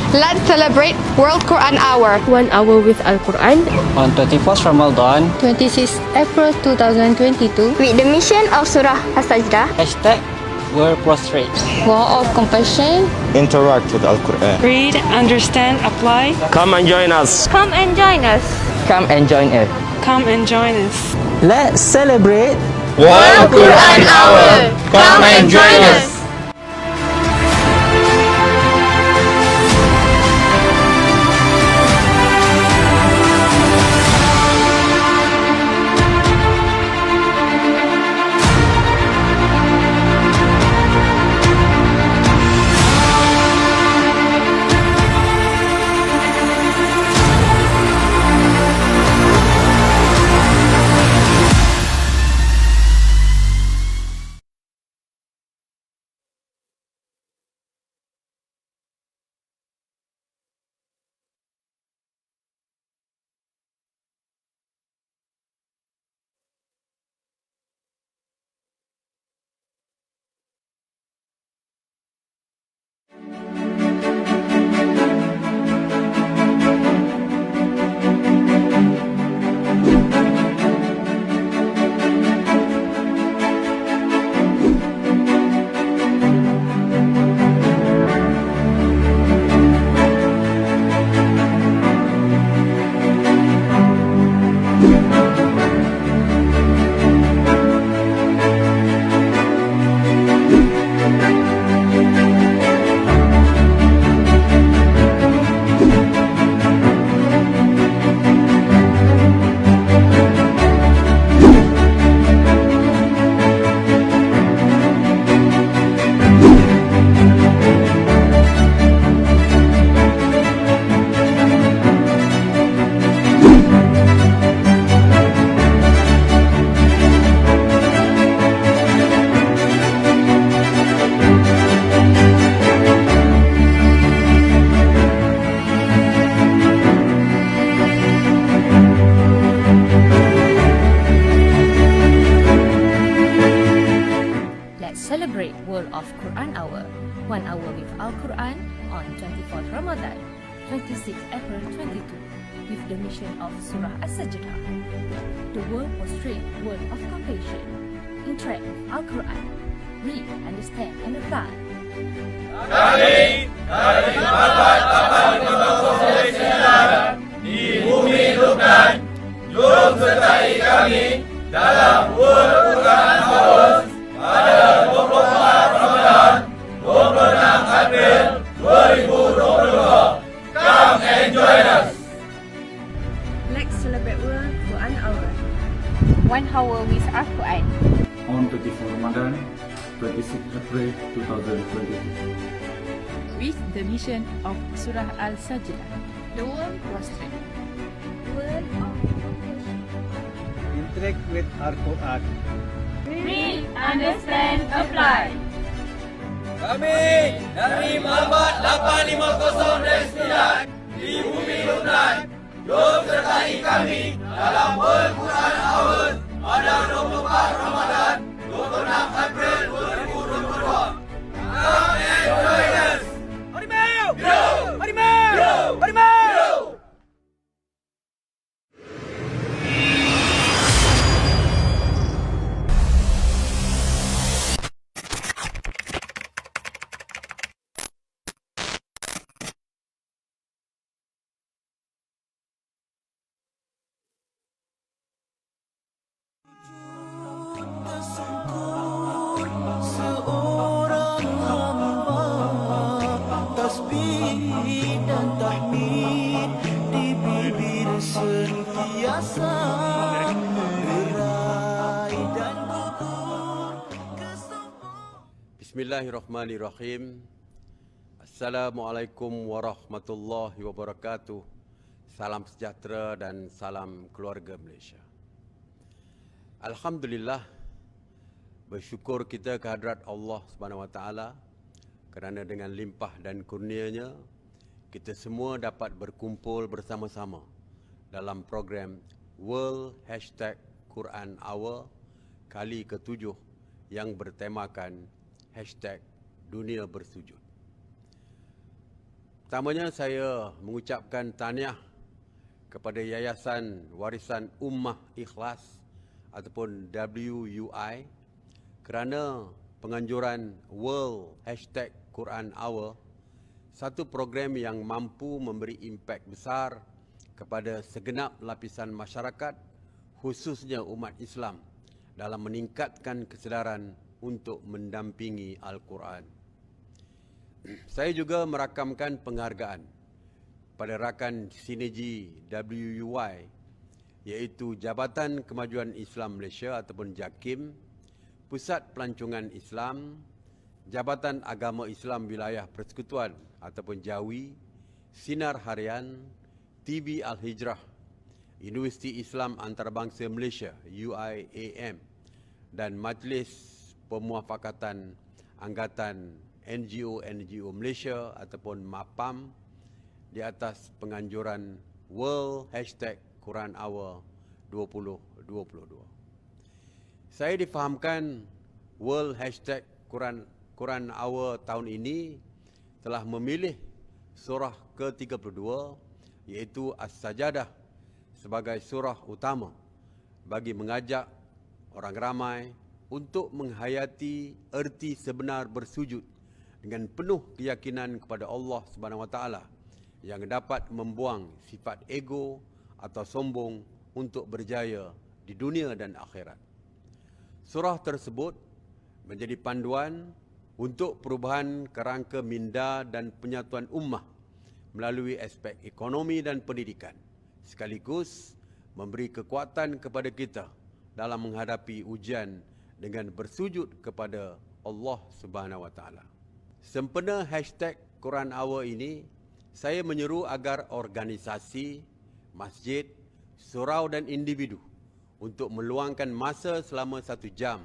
Let's celebrate World Quran Hour. 1 hour with Al-Quran On 24th Ramadan, 26 April 2022. With the mission of Surah As-Sajdah. hashtag World Prostrate. War of Compassion. Interact with Al-Quran. Read, understand, apply. Come and join us. Come and join us. Come and join us. Come and join us. Let's celebrate World Quran Hour. Come and join us. Let's celebrate World of Quran Hour 1 hour with Al-Quran on 24th Ramadan 26 April 22 with the mission of Surah As-Sajdah. The World Prostrate World of Compassion. Interact with Al-Quran. Read, understand and apply. Let's celebrate World Quran Hour. 1 hour with Al-Quran. On 24 Ramadan, 26 April 2022. With the mission of Surah Al-Sajdah, the World Prostrate. World of Compassion. Interact with Al-Quran. Read, understand, apply. Kami dari Mahabat 850 dan 9 di Bumi Lubnan, jom sertai kami dalam World Quran Hour pada 24 Ramadan 26 April 2022. Come and join us. Harimau! Harimau! Harimau! Seorang hamba tasbih dan tahmid di bibir sentiasa gerai dan gugur kesombongan. Bismillahirrahmanirrahim. Assalamualaikum warahmatullahi wabarakatuh. Salam sejahtera dan salam keluarga Malaysia. Alhamdulillah, bersyukur kita kehadrat Allah Subhanahu Wa Taala kerana dengan limpah dan kurnianya kita semua dapat berkumpul bersama-sama dalam program World Quran Hour kali ke-7 yang bertemakan #Dunia Bersujud. Pertamanya saya mengucapkan tahniah kepada Yayasan Warisan Ummah Ikhlas ataupun WUI kerana penganjuran World #Quran Hour, satu program yang mampu memberi impak besar kepada segenap lapisan masyarakat, khususnya umat Islam, dalam meningkatkan kesedaran untuk mendampingi Al-Quran. Saya juga merakamkan penghargaan pada rakan sinergi WUI, iaitu Jabatan Kemajuan Islam Malaysia ataupun JAKIM, Pusat Pelancongan Islam, Jabatan Agama Islam Wilayah Persekutuan ataupun JAWI, Sinar Harian, TV Al-Hijrah, Universiti Islam Antarabangsa Malaysia UIAM dan Majlis Pemuafakatan Anggatan NGO Malaysia ataupun MAPAM di atas penganjuran World #Quran Hour 2022. Saya difahamkan World #Quran Hour tahun ini telah memilih surah ke-32 iaitu As-Sajadah sebagai surah utama bagi mengajak orang ramai untuk menghayati erti sebenar bersujud dengan penuh keyakinan kepada Allah Subhanahu Wa Taala yang dapat membuang sifat ego atau sombong untuk berjaya di dunia dan akhirat. Surah tersebut menjadi panduan untuk perubahan kerangka minda dan penyatuan ummah melalui aspek ekonomi dan pendidikan, sekaligus memberi kekuatan kepada kita dalam menghadapi ujian dengan bersujud kepada Allah Subhanahu Wa Taala. Sempena #Quran Hour ini, saya menyeru agar organisasi, masjid, surau dan individu untuk meluangkan masa selama 1 jam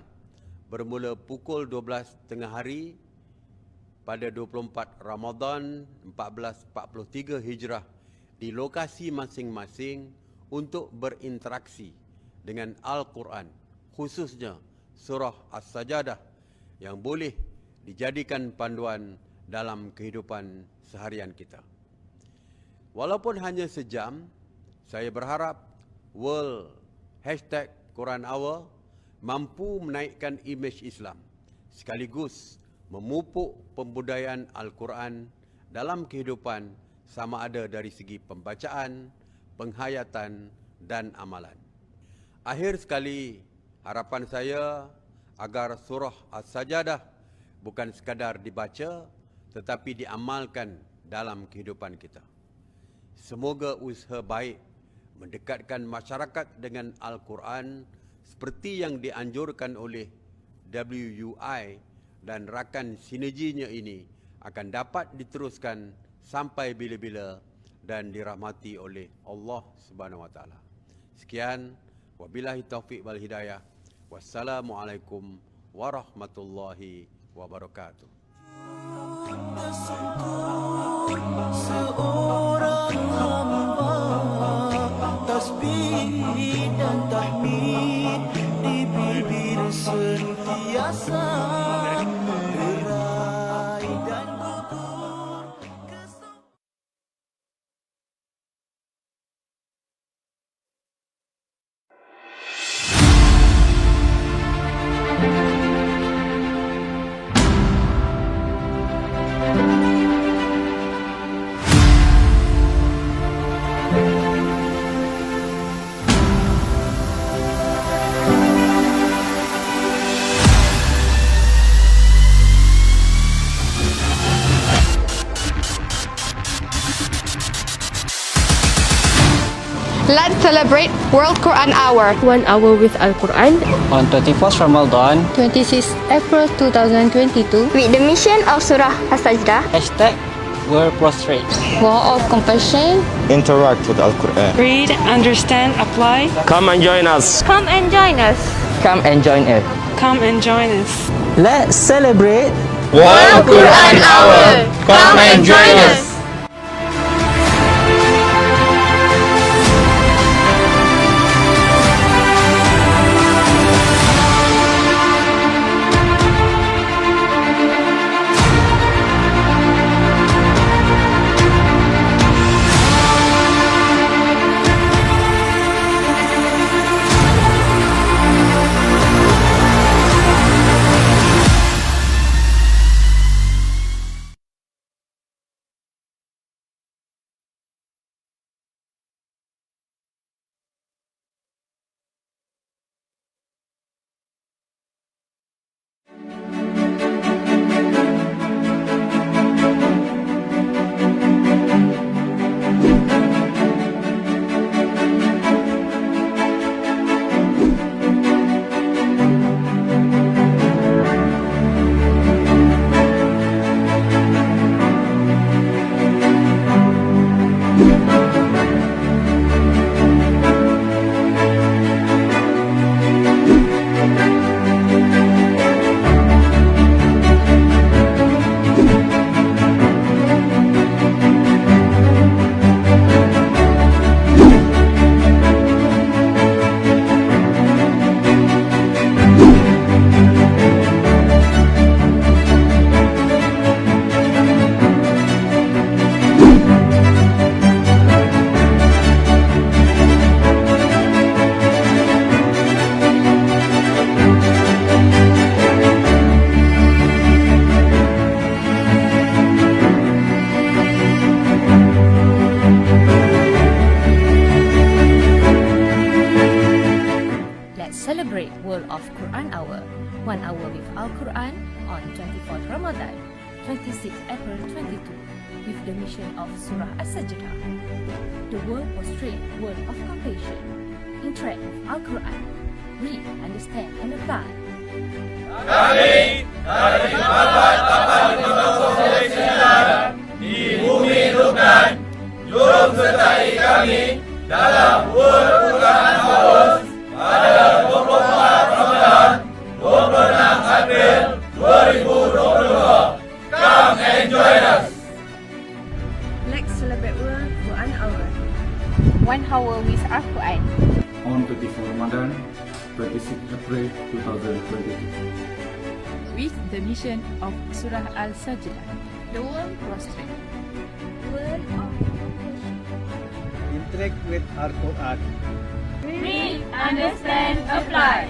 bermula pukul 12 tengah hari pada 24 Ramadan 1443 Hijrah di lokasi masing-masing untuk berinteraksi dengan Al-Quran, khususnya surah As-Sajadah yang boleh dijadikan panduan dalam kehidupan seharian kita. Walaupun hanya sejam, saya berharap World #Quran Hour mampu menaikkan imej Islam sekaligus memupuk pembudayaan Al-Quran dalam kehidupan sama ada dari segi pembacaan, penghayatan dan amalan. Akhir sekali, harapan saya agar surah As-Sajadah bukan sekadar dibaca tetapi diamalkan dalam kehidupan kita. Semoga usaha baik mendekatkan masyarakat dengan Al-Quran seperti yang dianjurkan oleh WUI dan rakan sinerginya ini akan dapat diteruskan sampai bila-bila dan dirahmati oleh Allah Subhanahu Wa Taala. Sekian, wabillahi taufiq wal hidayah. Wassalamualaikum warahmatullahi wabarakatuh. Seorang hamba tasbih dan tahmid di bibir sentiasa gerai dan gugur. Let's celebrate World Quran Hour 1 hour with Al-Quran On 24th Ramadan, 26 April 2022 With the mission of Surah As-Sajdah, #World Prostrate. War of Compassion. Interact with Al-Quran. Read, understand, apply. Come and join us. come and join us. Come and join us. Come and join us. Let's celebrate World Quran Hour. Come and join us. Quran Hour, 1 hour with Al-Quran on 24th Ramadan, 26 April 22, with the mission of Surah As-Sajdah. The World Prostrate World of Compassion. Interact with Al-Quran. Read, understand, and apply. Kami dari Mabat 859 di Bumi Lubnan, jom sertai kami dalam World Quran Hours pada 24 Ramadan, 26 April 2022. Come and join us. Let's celebrate World Quran Hour. 1 hour with Al-Quran. On 24 Ramadan, 26 April 2022. With the mission of Surah Al-Sajdah. The world prostrate. World of Compassion. Interact with Al-Quran. Read, understand, apply.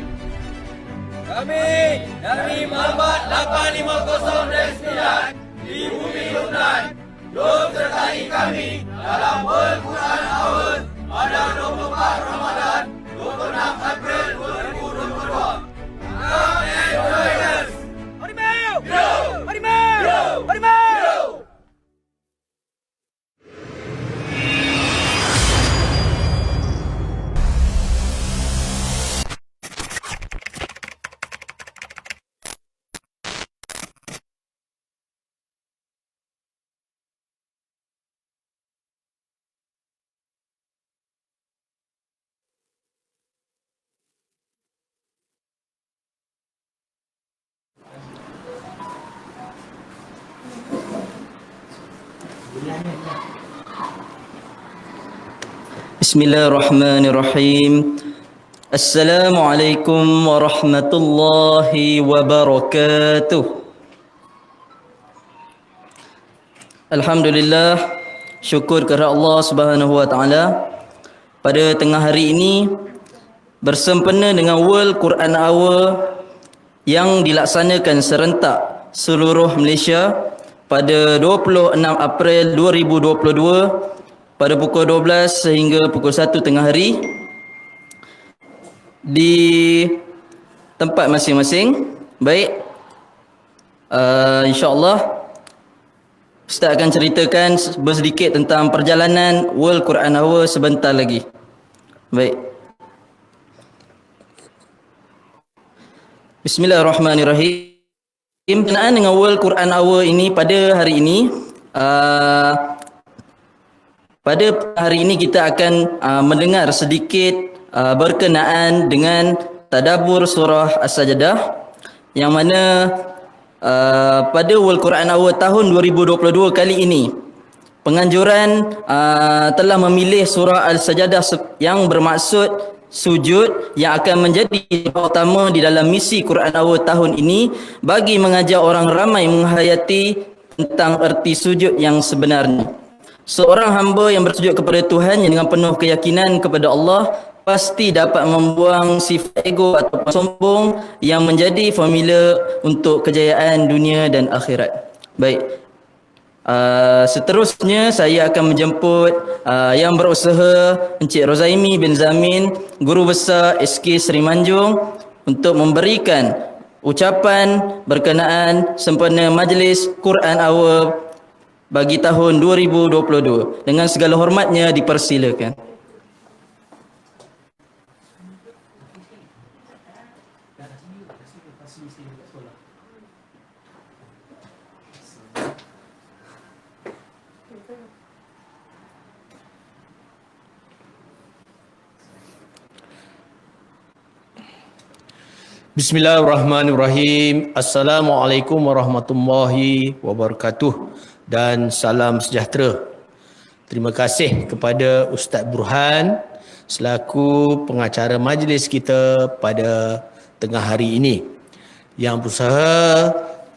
Kami dari Mabat 859 di Bumi Lubnan, jom sertai kami dalam World Quran Hours pada 24 Ramadan, 26 April 2022. Come and join us. Harimau! Harimau! Harimau! Bismillahirrahmanirrahim. Assalamualaikum warahmatullahi wabarakatuh. Alhamdulillah, syukur kepada Allah Subhanahu wa taala. Pada tengah hari ini bersempena dengan World Quran Hour yang dilaksanakan serentak seluruh Malaysia pada 26 April 2022 pada pukul 12 sehingga pukul 1 tengah hari di tempat masing-masing. Baik, insyaAllah Ustaz akan ceritakan bersedikit tentang perjalanan World Quran Hour sebentar lagi. Baik. Bismillahirrahmanirrahim. Berkenaan dengan World Quran Hour ini pada hari ini, pada hari ini kita akan mendengar sedikit berkenaan dengan tadabbur surah As-Sajdah, yang mana pada World Quran Hour tahun 2022 kali ini penganjuran telah memilih surah Al-Sajdah yang bermaksud sujud, yang akan menjadi utama di dalam misi Quran Hour tahun ini bagi mengajar orang ramai menghayati tentang erti sujud yang sebenarnya. Seorang hamba yang bersujud kepada Tuhan dengan penuh keyakinan kepada Allah pasti dapat membuang sifat ego atau sombong yang menjadi formula untuk kejayaan dunia dan akhirat. Baik. Seterusnya saya akan menjemput yang berusaha Encik Rozaimi bin Zamin, Guru Besar SK Seri Manjung, untuk memberikan ucapan berkenaan sempena Majlis Quran Hour bagi tahun 2022. Dengan segala hormatnya dipersilakan. Bismillahirrahmanirrahim. Assalamualaikum warahmatullahi wabarakatuh dan salam sejahtera. Terima kasih kepada Ustaz Burhan selaku pengacara majlis kita pada tengah hari ini. Yang berusaha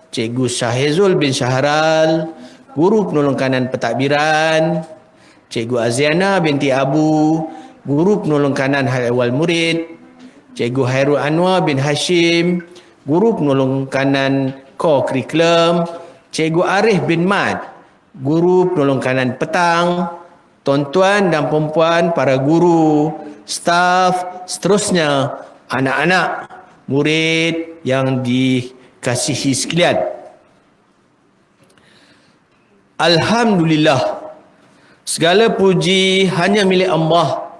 Cikgu Syahizul bin Syahral, Guru Penolong Kanan Pentadbiran, Cikgu Aziana binti Abu, Guru Penolong Kanan Hal Ehwal Murid, Cikgu Hairul Anwar bin Hashim, Guru Penolong Kanan Core Curriculum, Cikgu Arif bin Mat, Guru Penolong Kanan Petang, tuan-tuan dan perempuan, para guru, staf, seterusnya, anak-anak, murid yang dikasihi sekalian. Alhamdulillah, segala puji hanya milik Allah,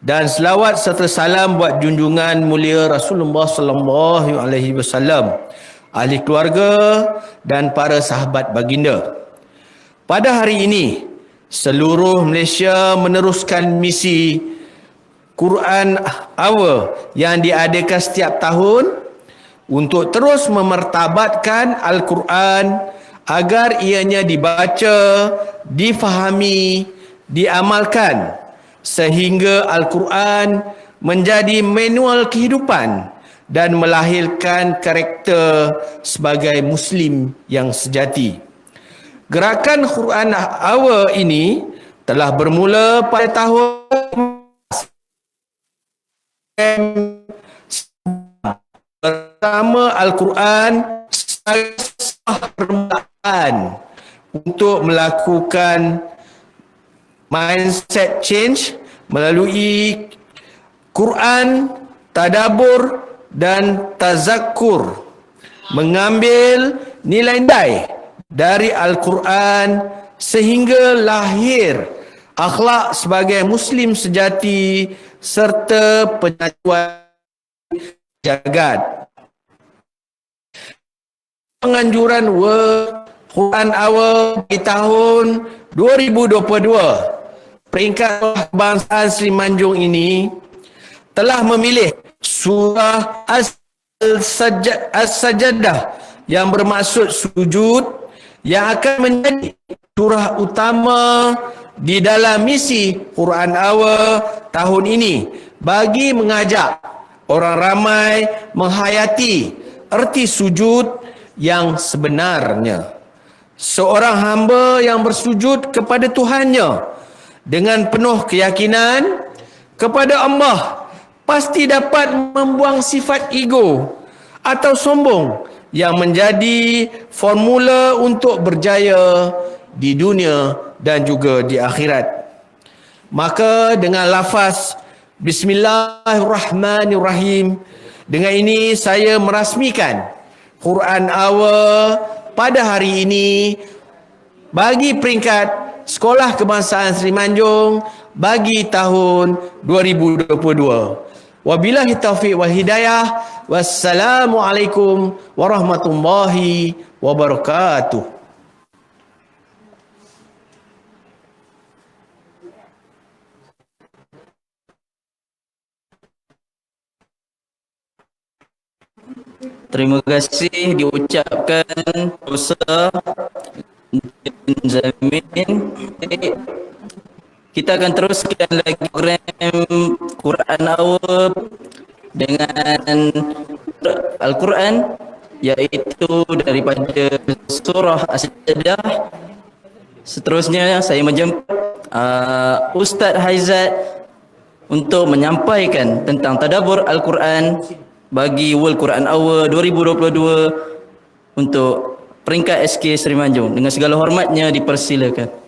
dan selawat serta salam buat junjungan mulia Rasulullah sallallahu alaihi wasallam, ahli keluarga dan para sahabat baginda. Pada hari ini, seluruh Malaysia meneruskan misi Quran Hour yang diadakan setiap tahun untuk terus memartabatkan Al-Quran agar ianya dibaca, difahami, diamalkan sehingga Al-Quran menjadi manual kehidupan dan melahirkan karakter sebagai Muslim yang sejati. Gerakan Quran Hour ini telah bermula pada tahun pertama Al-Quran sebagai permulaan untuk melakukan mindset change melalui Quran, tadabbur dan tazakkur, mengambil nilai-nilai dari Al-Quran sehingga lahir akhlak sebagai Muslim sejati serta penyatuan jagat. Penganjuran World Quran Hour di tahun 2022, peringkat kebangsaan Semenanjung ini telah memilih surah As-Sajdah yang bermaksud sujud, yang akan menjadi surah utama di dalam misi Quran Hour tahun ini bagi mengajak orang ramai menghayati erti sujud yang sebenarnya. Seorang hamba yang bersujud kepada Tuhannya dengan penuh keyakinan kepada Allah pasti dapat membuang sifat ego atau sombong yang menjadi formula untuk berjaya di dunia dan juga di akhirat. Maka dengan lafaz Bismillahirrahmanirrahim, dengan ini saya merasmikan Quran Hour pada hari ini bagi peringkat Sekolah Kebangsaan Semenanjung bagi tahun 2022. Wabillahi taufiq wal hidayah. Wassalamualaikum warahmatullahi wabarakatuh. Terima kasih diucapkan Ustaz Zamin. Kita akan teruskan lagi program Quran Hour dengan Al-Quran, iaitu daripada surah As-Sajdah. Seterusnya saya menjemput Ustaz Haizat untuk menyampaikan tentang tadabbur Al-Quran bagi World Quran Hour 2022 untuk peringkat SK Semenanjung. Dengan segala hormatnya dipersilakan.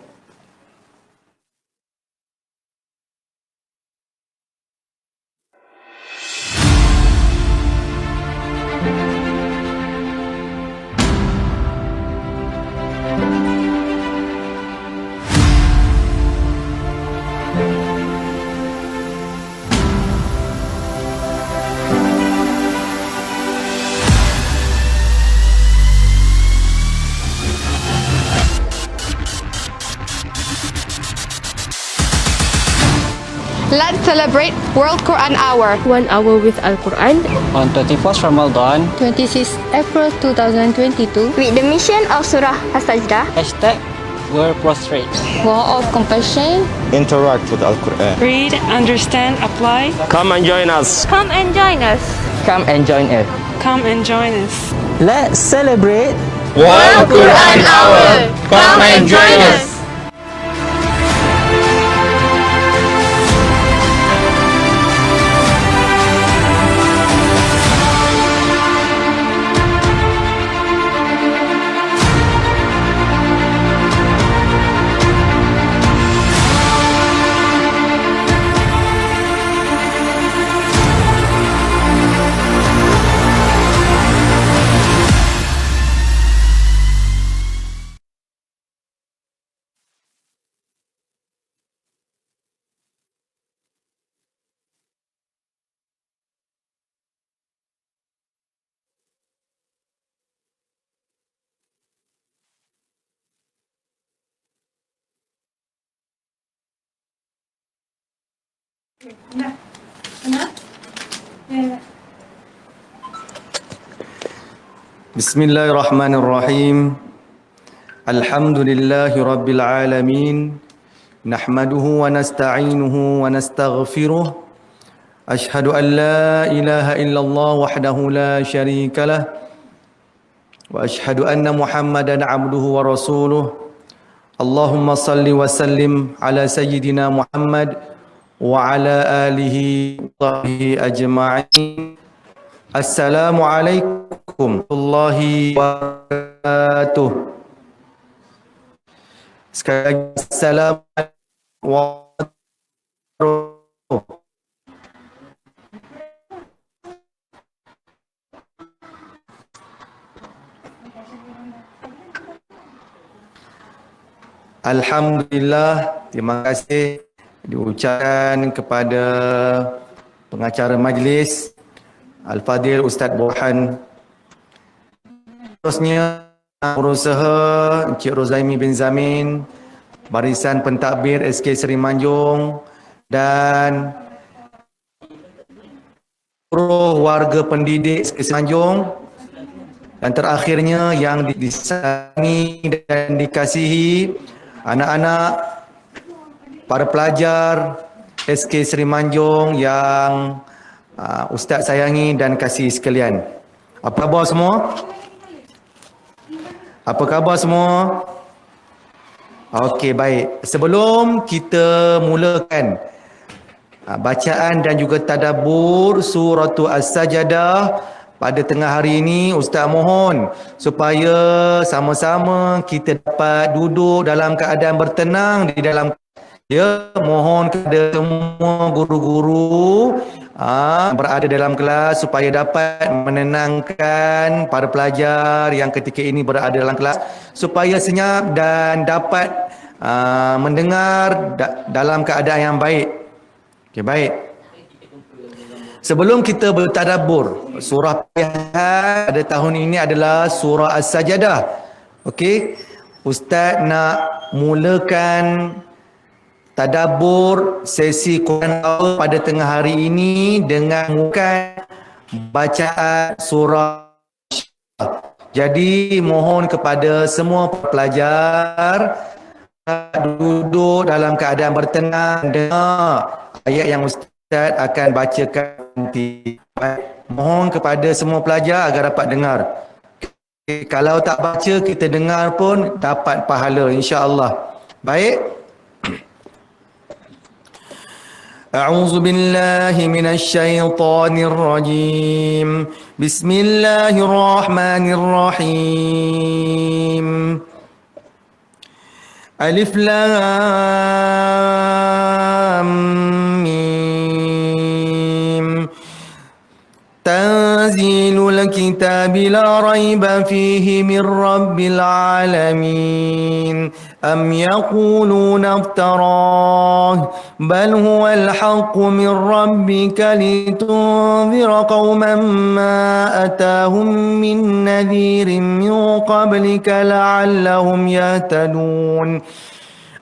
Let's celebrate World Quran Hour. 1 hour with Al-Quran on 24th Ramadan 26 April 2022 with the mission of Surah As-Sajdah. #World Prostrate. War of compassion. Interact with Al-Quran. Read, understand, apply. Come and join us. Come and join us. Come and join us. Come and join us. Let's celebrate World Quran Hour. Come and join us. Bismillahirrahmanirrahim. Alhamdulillahi rabbil alamin. Nahmaduhu wa nasta'inuhu wa nastaghfiruh. Ashhadu an la ilaha illallah wahdahu la syarika lah. Wa ashhadu anna Muhammadan abduhu wa rasuluh. Allahumma salli wa sallim ala sayyidina Muhammad wa ala alihi wa sahbihi ajma'in. Assalamualaikum warahmatullahi wabarakatuh. Sekali lagi, assalamualaikum warahmatullahi wabarakatuh. Alhamdulillah, terima kasih diucapkan kepada pengacara majlis Al-Fadhil Ustaz Burhan. Terusnya berusaha Encik Rozaimi bin Zamin, Barisan Pentadbir SK Seri Manjung dan seluruh warga pendidik SK Seri Manjung, dan terakhirnya yang disayangi dan dikasihi anak-anak, para pelajar SK Seri Manjung yang Ustaz sayangi dan kasih sekalian. Apa khabar semua? Apa khabar semua? Okey, baik. Sebelum kita mulakan bacaan dan juga tadabbur surah As-Sajdah pada tengah hari ini, Ustaz mohon supaya sama-sama kita dapat duduk dalam keadaan bertenang di dalam. Ya, mohon kepada semua guru-guru berada dalam kelas supaya dapat menenangkan para pelajar yang ketika ini berada dalam kelas supaya senyap dan dapat mendengar dalam keadaan yang baik. Okey, baik. Sebelum kita bertadabbur, surah pilihan pada tahun ini adalah surah As-Sajdah. Okey, Ustaz nak mulakan tadabbur sesi Quran pada tengah hari ini dengan bukan bacaan surah. Jadi mohon kepada semua pelajar duduk dalam keadaan bertenang dengar ayat yang Ustaz akan bacakan nanti. Mohon kepada semua pelajar agar dapat dengar. Kalau tak baca kita dengar pun dapat pahala insya-Allah. Baik. أعوذ بالله من الشيطان الرجيم بسم الله الرحمن الرحيم ألف لام ميم تنزيل الكتاب لا ريب فيه من رب العالمين أم يقولون افتراه بل هو الحق من ربك لتنذر قوما ما أتاهم من نذير من قبلك لعلهم يهتدون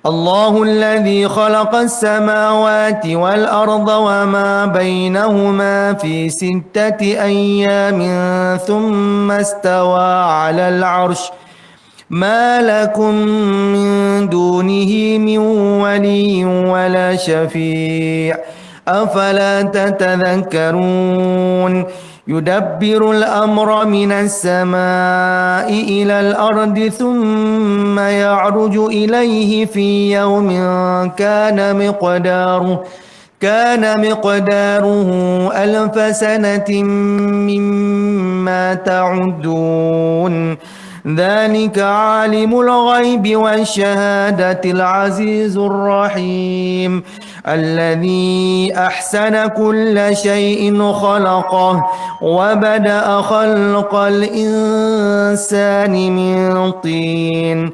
الله الذي خلق السماوات والأرض وما بينهما في 6 أيام ثم استوى على العرش ما لكم من دونه من ولي ولا شفيع أفلا تتذكرون يدبر الأمر من السماء إلى الأرض ثم يعرج إليه في يوم كان مقداره 1000 سنة مما تعدون ذلك عالم الغيب والشهادة العزيز الرحيم الذي أحسن كل شيء خلقه وبدأ خلق الإنسان من طين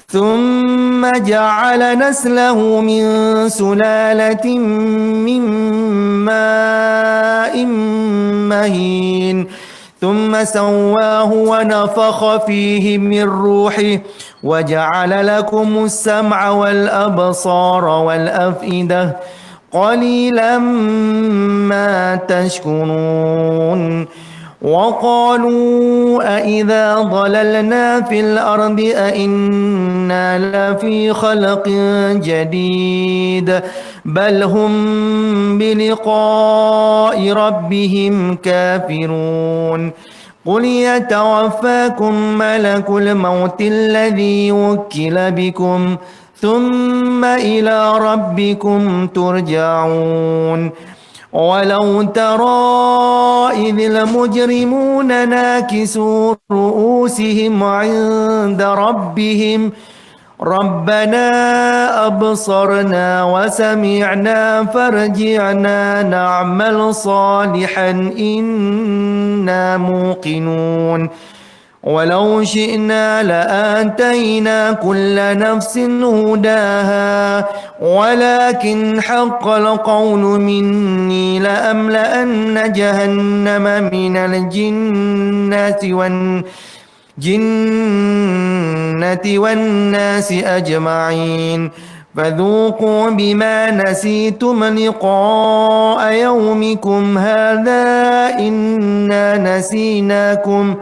ثم جعل نسله من سلالة من ماء مهين ثم سواه ونفخ فيه من روحه وجعل لكم السمع والأبصار والأفئدة قليلا ما تشكرون وقالوا أإذا ضللنا في الأرض أإنا لفي خلق جديد بل هم بلقاء ربهم كافرون قل يتوفاكم ملك الموت الذي وكل بكم ثم إلى ربكم ترجعون ولو ترى إذ المجرمون ناكسوا رؤوسهم عند ربهم ربنا أبصرنا وسمعنا فارجعنا نعمل صالحا إنا موقنون ولو شئنا لآتينا كل نفس هداها ولكن حق القول مني لأملأن جهنم من الجنة والناس أجمعين فذوقوا بما نسيتم لقاء يومكم هذا إنا نسيناكم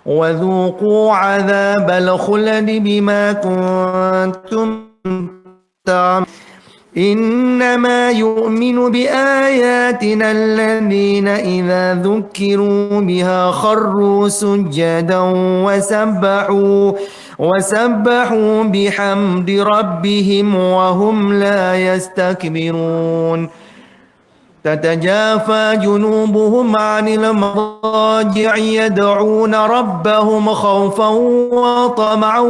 وذوقوا عذاب الخلد بما كنتم تعملون إنما يؤمن بآياتنا الذين إذا ذكروا بها خروا سجدا وسبحوا بحمد ربهم وهم لا يستكبرون تتجافى جنوبهم عن المضاجع يدعون ربهم خوفا وطمعا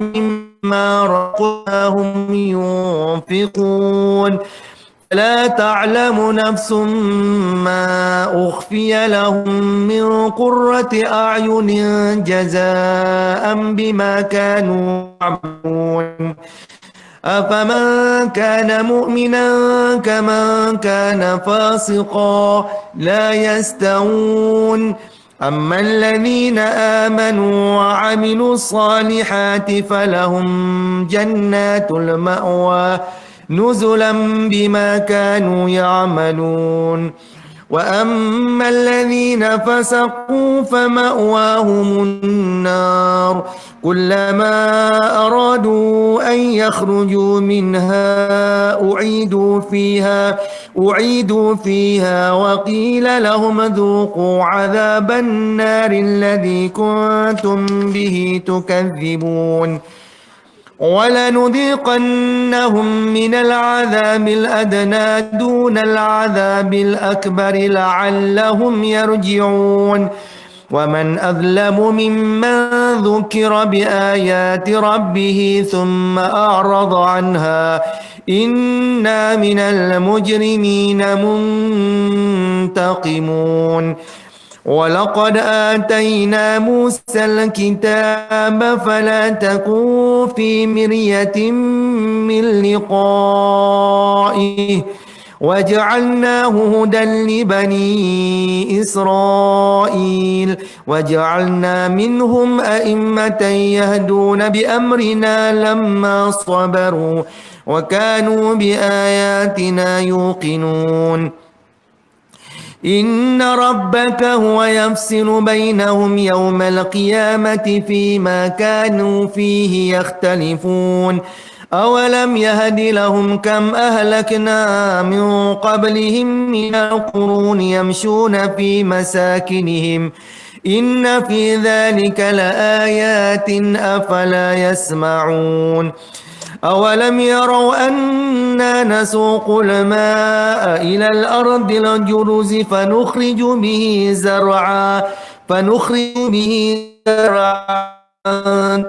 مما رزقناهم ينفقون لا تعلم نفس ما أخفي لهم من قرة أعين جزاء بما كانوا يعملون أفمن كان مؤمنا كمن كان فاسقا لا يستوون أما الذين آمنوا وعملوا الصالحات فلهم جنات المأوى نزلا بما كانوا يعملون وأما الذين فسقوا فمأواهم النار كلما أرادوا أن يخرجوا منها أعيدوا فيها وقيل لهم ذوقوا عذاب النار الذي كنتم به تكذبون ولنذيقنهم من العذاب الأدنى دون العذاب الأكبر لعلهم يرجعون ومن أظلم ممن ذكر بآيات ربه ثم أعرض عنها إنا من المجرمين منتقمون ولقد آتينا موسى الكتاب فلا تكن في مرية من لقائه وجعلناه هدى لبني إسرائيل وجعلنا منهم أئمة يهدون بأمرنا لما صبروا وكانوا بآياتنا يوقنون إن ربك هو يفصل بينهم يوم القيامة فيما كانوا فيه يختلفون أولم يهد لهم كم أهلكنا من قبلهم من القرون يمشون في مساكنهم إن في ذلك لآيات أفلا يسمعون أولم يروا أنا نسوق الماء إلى الأرض الجرز فنخرج به زرعا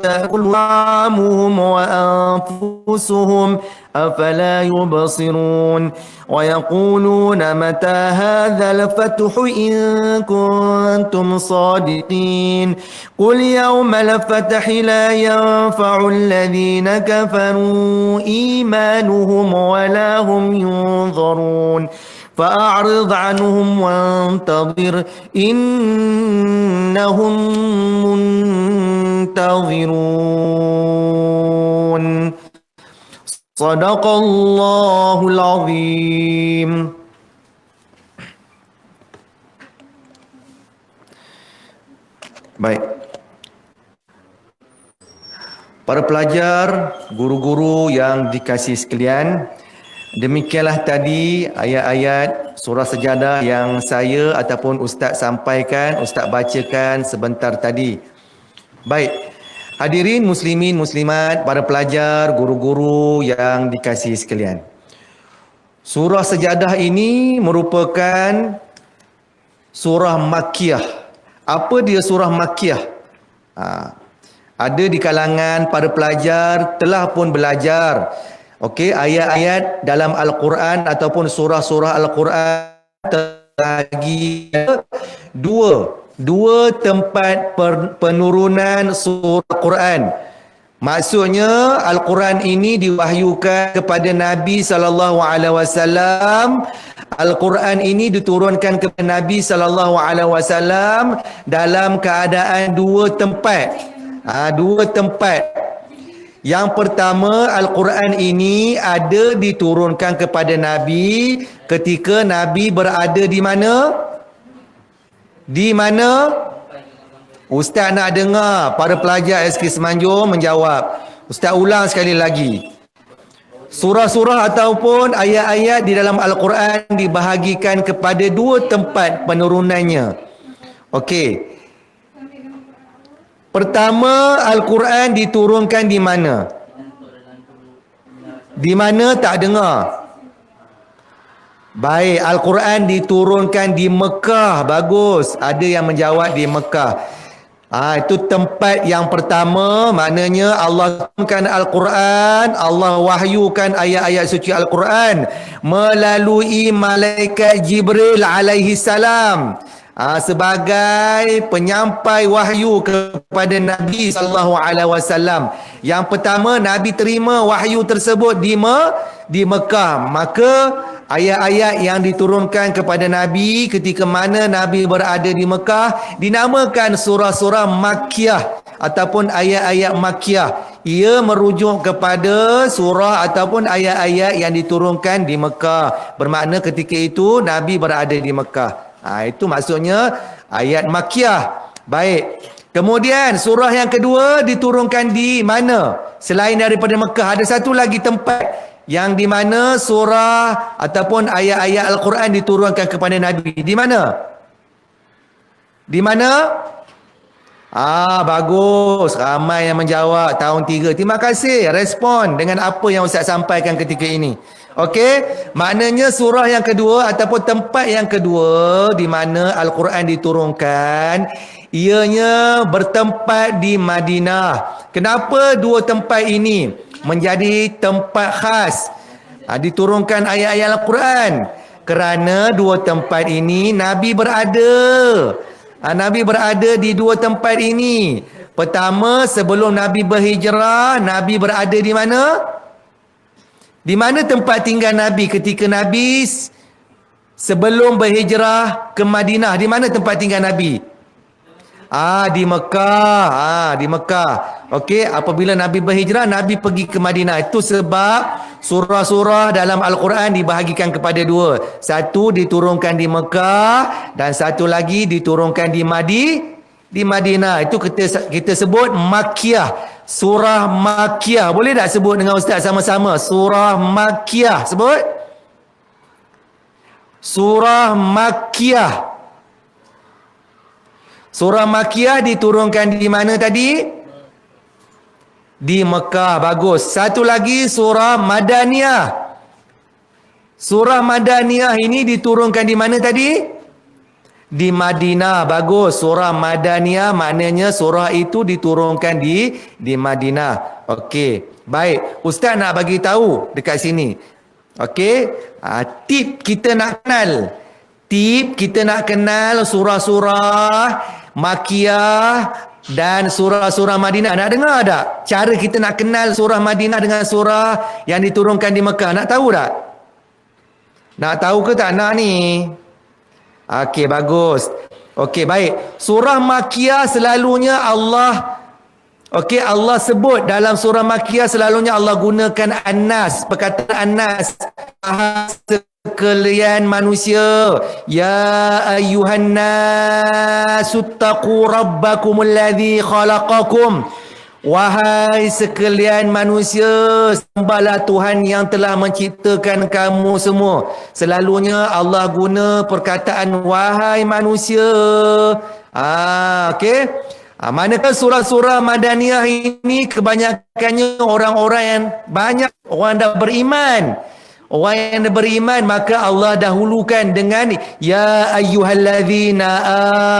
تأكل طعامهم وأنفسهم أفلا يبصرون ويقولون متى هذا الفتح إن كنتم صادقين قل يوم الفتح لا ينفع الذين كفروا إيمانهم ولا هم ينظرون فأعرض عنهم وانتظر إنهم منتظرون Sadaqallahul azim. Baik. Para pelajar, guru-guru yang dikasihi sekalian, demikianlah tadi ayat-ayat surah Sajadah yang saya ataupun Ustaz sampaikan, Ustaz bacakan sebentar tadi. Baik. Hadirin muslimin muslimat, para pelajar, guru-guru yang dikasihi sekalian. Surah Sajadah ini merupakan surah Makkiyah. Apa dia surah Makkiyah? Ada di kalangan para pelajar telah pun belajar okey, ayat-ayat dalam Al-Quran ataupun surah-surah Al-Quran terbagi dua tempat penurunan surah Al-Quran. Maksudnya Al-Quran ini diwahyukan kepada Nabi SAW. Al-Quran ini diturunkan kepada Nabi SAW dalam keadaan dua tempat. Dua tempat. Yang pertama, Al-Quran ini ada diturunkan kepada Nabi ketika Nabi berada di mana? Di mana? Ustaz nak dengar para pelajar SK Semenanjung menjawab. Ustaz ulang sekali lagi. Surah-surah ataupun ayat-ayat di dalam Al-Quran dibahagikan kepada dua tempat penurunannya. Okey. Pertama, Al-Quran diturunkan di mana? Di mana tak dengar? Baik, Al-Quran diturunkan di Mekah. Bagus. Ada yang menjawab di Mekah. Itu tempat yang pertama. Maknanya Allah turunkan Al-Quran, Allah wahyukan ayat-ayat suci Al-Quran melalui malaikat Jibril alaihi salam. Sebagai penyampai wahyu kepada Nabi SAW. Yang pertama, Nabi terima wahyu tersebut di Mekah. Maka ayat-ayat yang diturunkan kepada Nabi ketika mana Nabi berada di Mekah dinamakan surah-surah Makkiyah ataupun ayat-ayat Makkiyah. Ia merujuk kepada surah ataupun ayat-ayat yang diturunkan di Mekah. Bermakna ketika itu Nabi berada di Mekah. Itu maksudnya ayat Makkiyah. Baik. Kemudian surah yang kedua diturunkan di mana? Selain daripada Mekah, ada satu lagi tempat yang di mana surah ataupun ayat-ayat Al-Quran diturunkan kepada Nabi. Di mana? Di mana? Bagus. Ramai yang menjawab. Tahun 3. Terima kasih. Respon dengan apa yang Ustaz sampaikan ketika ini. Okey, maknanya surah yang kedua ataupun tempat yang kedua di mana Al-Quran diturunkan, ianya bertempat di Madinah. Kenapa dua tempat ini menjadi tempat khas diturunkan ayat-ayat Al-Quran? Kerana dua tempat ini Nabi berada. Nabi berada di dua tempat ini. Pertama, sebelum Nabi berhijrah, Nabi berada di mana? Di mana tempat tinggal Nabi ketika Nabi sebelum berhijrah ke Madinah? Di mana tempat tinggal Nabi? Di Mekah. Di Mekah. Okey, apabila Nabi berhijrah, Nabi pergi ke Madinah. Itu sebab surah-surah dalam Al-Quran dibahagikan kepada dua. Satu diturunkan di Mekah dan satu lagi diturunkan di Madinah. Itu kita sebut Makkiyah. Surah Makkiyah. Boleh tak sebut dengan Ustaz sama-sama? Surah Makkiyah. Sebut. Surah Makkiyah. Surah Makkiyah diturunkan di mana tadi? Di Mekah. Bagus. Satu lagi surah Madaniyah. Surah Madaniyah ini diturunkan di mana tadi? Di Madinah. Bagus. Surah Madaniyah maknanya surah itu diturunkan di Madinah. Okey. Baik. Ustaz nak bagi tahu dekat sini. Okey. Tip kita nak kenal. Tip kita nak kenal surah-surah Makkiyah dan surah-surah Madinah. Nak dengar tak? Cara kita nak kenal surah Madinah dengan surah yang diturunkan di Mekah. Nak tahu tak? Nak tahu ke tak nak ni? Okey, bagus. Okey, baik. Surah Makkiyah selalunya Allah Okey, Allah sebut dalam surah Makkiyah selalunya Allah gunakan An-Nas, perkataan An-Nas. Sekalian manusia, ya ayyuhan nasu taqu rabbakumul ladzi khalaqakum. Wahai sekalian manusia, sembahlah Tuhan yang telah menciptakan kamu semua. Selalunya Allah guna perkataan wahai manusia. Okey. Manakah surah-surah Madaniyah ini kebanyakannya orang-orang yang banyak orang dah beriman. Orang yang beriman maka Allah dahulukan dengan ya ayyuhallazina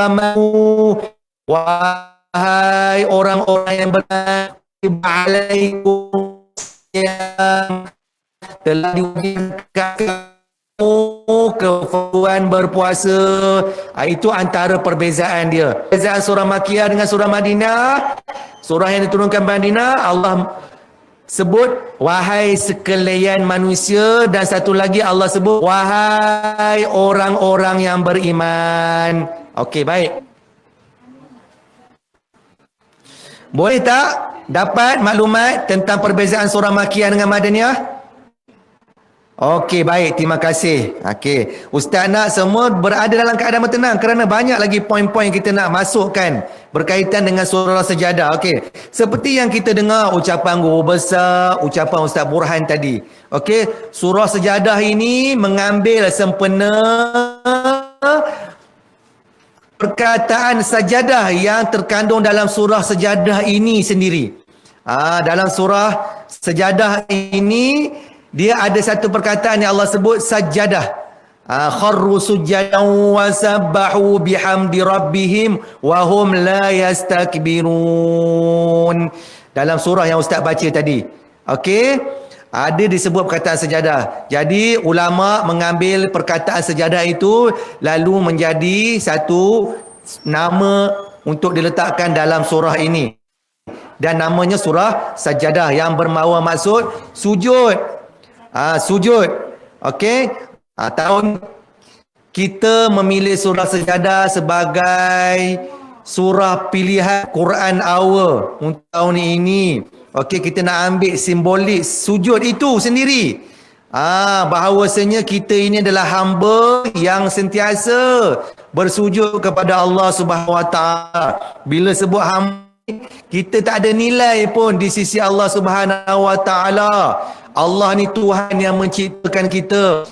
amanu, wahai orang-orang yang beriman, alaikum yang telah diwajibkan kefarduan berpuasa. Itu antara perbezaan dia. Perbezaan surah Makkiyah dengan surah Madinah. Surah yang diturunkan Madinah, Allah sebut wahai sekalian manusia, dan satu lagi Allah sebut wahai orang-orang yang beriman. Okey, baik. Boleh tak dapat maklumat tentang perbezaan surah Makkiyah dengan Madaniyah? Okey, baik. Terima kasih. Okey. Ustaz nak semua berada dalam keadaan tenang kerana banyak lagi poin-poin kita nak masukkan berkaitan dengan surah Sajadah. Okey. Seperti yang kita dengar ucapan guru besar, ucapan Ustaz Burhan tadi. Okey. Surah Sajadah ini mengambil sempena perkataan sajadah yang terkandung dalam surah Sajadah ini sendiri. Dalam surah Sajadah ini dia ada satu perkataan yang Allah sebut sajadah. Kharru sujadan wa sabbahu bihamdi rabbihim wa hum la yastakbirun. Dalam surah yang Ustaz baca tadi. Okey? Ada disebut perkataan sajadah. Jadi ulama mengambil perkataan sajadah itu lalu menjadi satu nama untuk diletakkan dalam surah ini. Dan namanya surah Sajadah yang bermaksud maksud sujud. Sujud. Okey. Tahun kita memilih surah Sajadah sebagai surah pilihan Quran Hour untuk tahun ini. Okey, kita nak ambil simbolik sujud itu sendiri. Bahawasanya kita ini adalah hamba yang sentiasa bersujud kepada Allah Subhanahu Wa Taala. Bila sebut hamba, kita tak ada nilai pun di sisi Allah Subhanahu Wa Taala. Allah ni Tuhan yang menciptakan kita.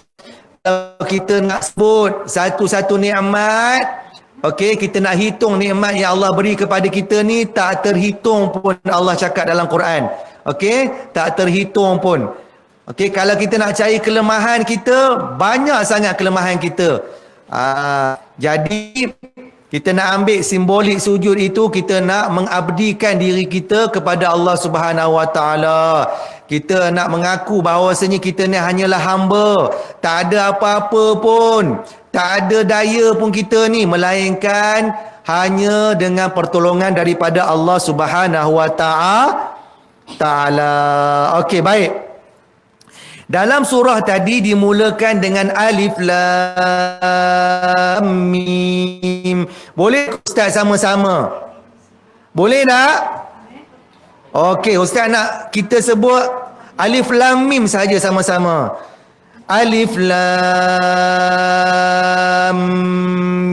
Kalau kita nak sebut satu-satu nikmat, okey, kita nak hitung nikmat yang Allah beri kepada kita ni, tak terhitung pun Allah cakap dalam Quran. Okey, tak terhitung pun. Okey, kalau kita nak cari kelemahan kita, banyak sangat kelemahan kita. Jadi kita nak ambil simbolik sujud itu, kita nak mengabdikan diri kita kepada Allah Subhanahu Wa Taala. Kita nak mengaku bahawasanya kita ni hanyalah hamba. Tak ada apa-apa pun. Tak ada daya pun kita ni. Melainkan hanya dengan pertolongan daripada Allah Subhanahu Wa Taala. Okey, baik. Dalam surah tadi dimulakan dengan Alif Lam Mim. Boleh Ustaz sama-sama? Boleh tak? Okey, Ustaz nak kita sebut Alif Lam Mim saja sama-sama. Alif Lam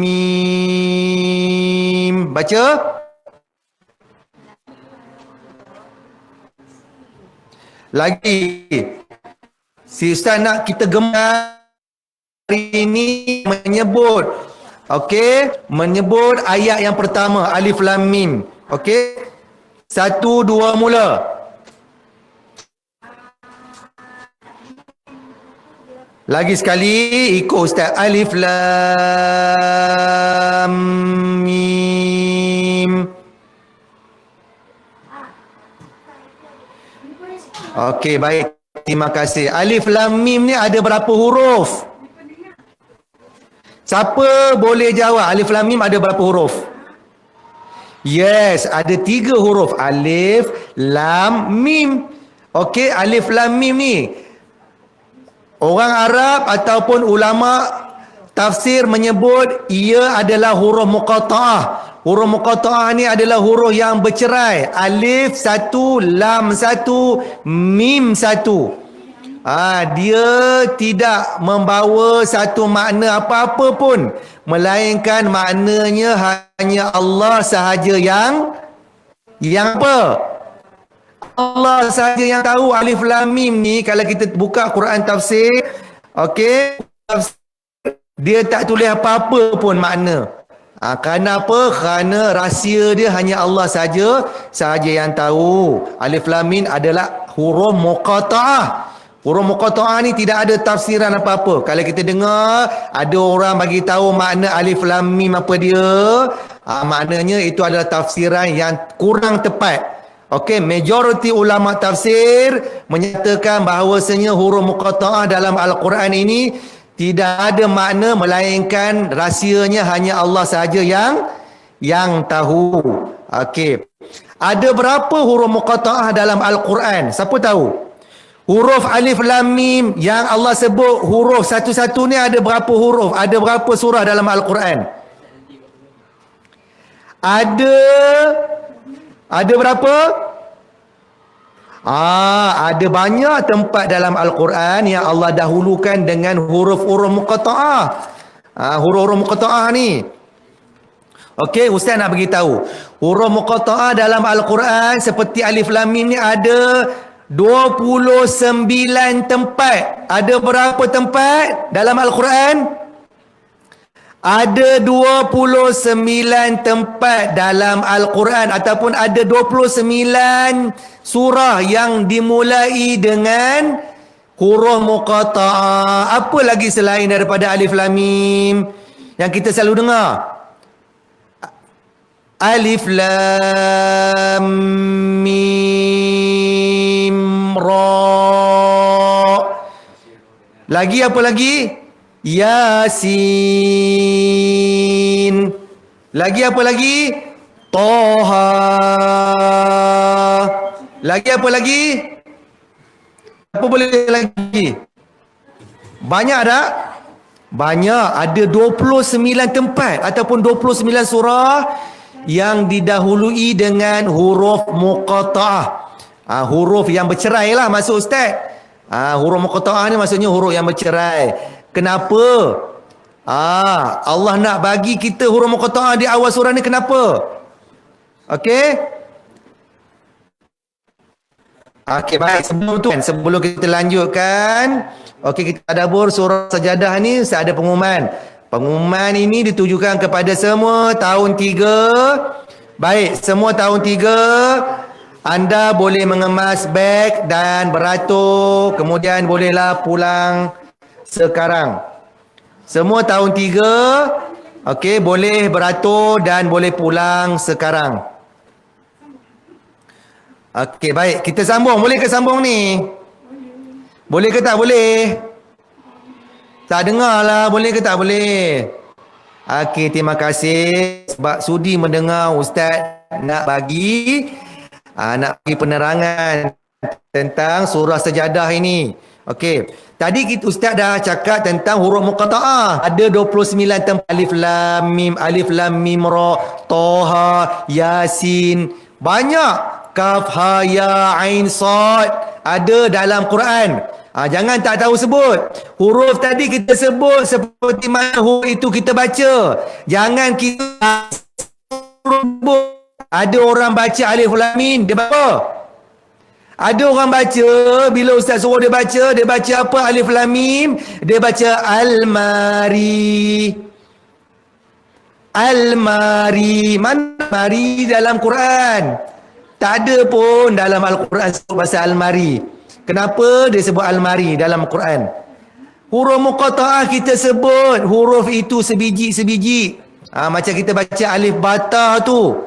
Mim. Baca. Lagi. Si Ustaz nak kita gemar hari ini menyebut. Okey, menyebut ayat yang pertama Alif Lam Mim. Okey. 1, 2 mula. Lagi sekali ikut Ustaz. Alif Lam Mim. Okey, baik. Terima kasih. Alif Lam Mim ni ada berapa huruf? Siapa boleh jawab Alif Lam Mim ada berapa huruf? Yes, ada 3 huruf. Alif Lam Mim. Okey, Alif Lam Mim ni orang Arab ataupun ulama tafsir menyebut ia adalah huruf muqatta'ah. Huruf muqatta'ah ni adalah huruf yang bercerai. Alif satu, lam satu, mim satu. Dia tidak membawa satu makna apa-apa pun, melainkan maknanya hanya Allah sahaja yang apa? Allah sahaja yang tahu. Alif lam mim ni kalau kita buka Quran tafsir, okey, dia tak tulis apa-apa pun makna. Kerana apa? Kerana rahsia dia hanya Allah sahaja yang tahu. Alif lam mim adalah huruf muqatta'ah. Huruf muqatta'ah ni tidak ada tafsiran apa-apa. Kalau kita dengar ada orang bagi tahu makna alif lam mim apa dia, maknanya itu adalah tafsiran yang kurang tepat. Okey, majoriti ulama tafsir menyatakan bahawasanya huruf muqatta'ah dalam Al-Quran ini tidak ada makna melainkan rahsianya hanya Allah sahaja yang tahu. Okey. Ada berapa huruf muqatta'ah dalam Al-Quran? Siapa tahu? Huruf alif lam mim yang Allah sebut huruf satu-satu ni ada berapa huruf? Ada berapa surah dalam Al-Quran? Ada berapa? Ada banyak tempat dalam Al-Quran yang Allah dahulukan dengan huruf-huruf muqatta'ah. Huruf-huruf muqatta'ah ni. Okey, Ustaz nak beritahu. Huruf muqatta'ah dalam Al-Quran seperti alif lam mim ni ada 29 tempat. Ada berapa tempat dalam Al-Quran? Ada 29 tempat dalam Al-Quran ataupun ada 29 surah yang dimulai dengan huruf muqatta'ah. Apa lagi selain daripada alif lam mim yang kita selalu dengar? Alif lam mim ra. Lagi apa lagi? Yasin. Lagi apa lagi? Toha. Lagi apa lagi? Apa boleh lagi? Banyak tak? Banyak. Ada 29 tempat ataupun 29 surah yang didahului dengan huruf muqatta'ah. Huruf yang bercerai lah maksud Ustaz. Huruf muqatta'ah ni maksudnya huruf yang bercerai. Kenapa? Allah nak bagi kita huruf muqatta'ah di awal surah ni, kenapa? Okey? Okey, baik. Sebelum kita lanjutkan, okey, kita tadabbur surah Sajadah ni, saya ada pengumuman. Pengumuman ini ditujukan kepada semua tahun 3. Baik, semua tahun 3, anda boleh mengemas beg dan beratur, kemudian bolehlah pulang sekarang. Semua tahun 3, okey, boleh beratur dan boleh pulang sekarang. Okey, baik. Kita sambung. Boleh ke sambung ni? Boleh ke tak boleh? Tak dengar lah. Boleh ke tak boleh? Okey, terima kasih sebab sudi mendengar Ustaz nak bagi penerangan tentang surah Sajadah ini. Okey. Tadi Ustaz dah cakap tentang huruf muqatta'ah. Ada 29 tempat. Alif lam mim ra, Toha, Yasin. Banyak. Kaf, ha, ya, ain, sad. Ada dalam Quran. Jangan tak tahu sebut. Huruf tadi kita sebut seperti mana huruf itu kita baca. Jangan kita sebut. Ada orang baca alif lam mim, dia baca. Ada orang baca, bila Ustaz suruh dia baca apa alif lam mim? Dia baca almari. Almari. Mana almari dalam Quran? Tak ada pun dalam Al-Quran sebut pasal almari. Kenapa dia sebut almari dalam Quran? Huruf muqatta'ah kita sebut huruf itu sebiji-sebiji. Macam kita baca alif bata tu.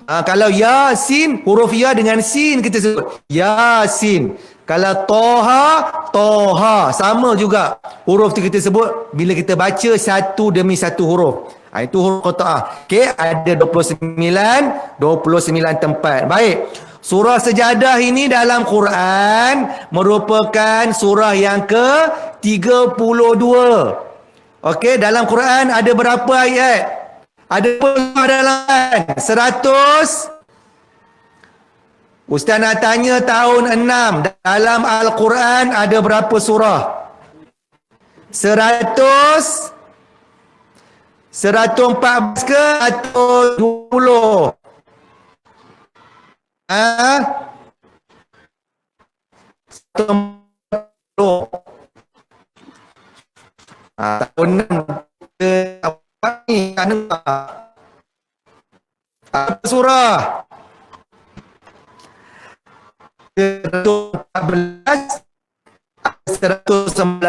Kalau Yasin, huruf ya dengan sin kita sebut Yasin. Kalau Toha, sama juga. Huruf tu kita sebut bila kita baca satu demi satu huruf. Itu huruf muqatta'ah. Okey, ada 29 tempat. Baik. Surah Sajadah ini dalam Quran merupakan surah yang ke-32. Okey, dalam Quran ada berapa ayat? Ada berapa dalam Quran? 100. Ustaz nak tanya tahun 6. Dalam Al-Quran ada berapa surah? 100. 114 ke atau 20? Ah? 140. Tahun 6 ke apa ni? Apa surah? 114, 119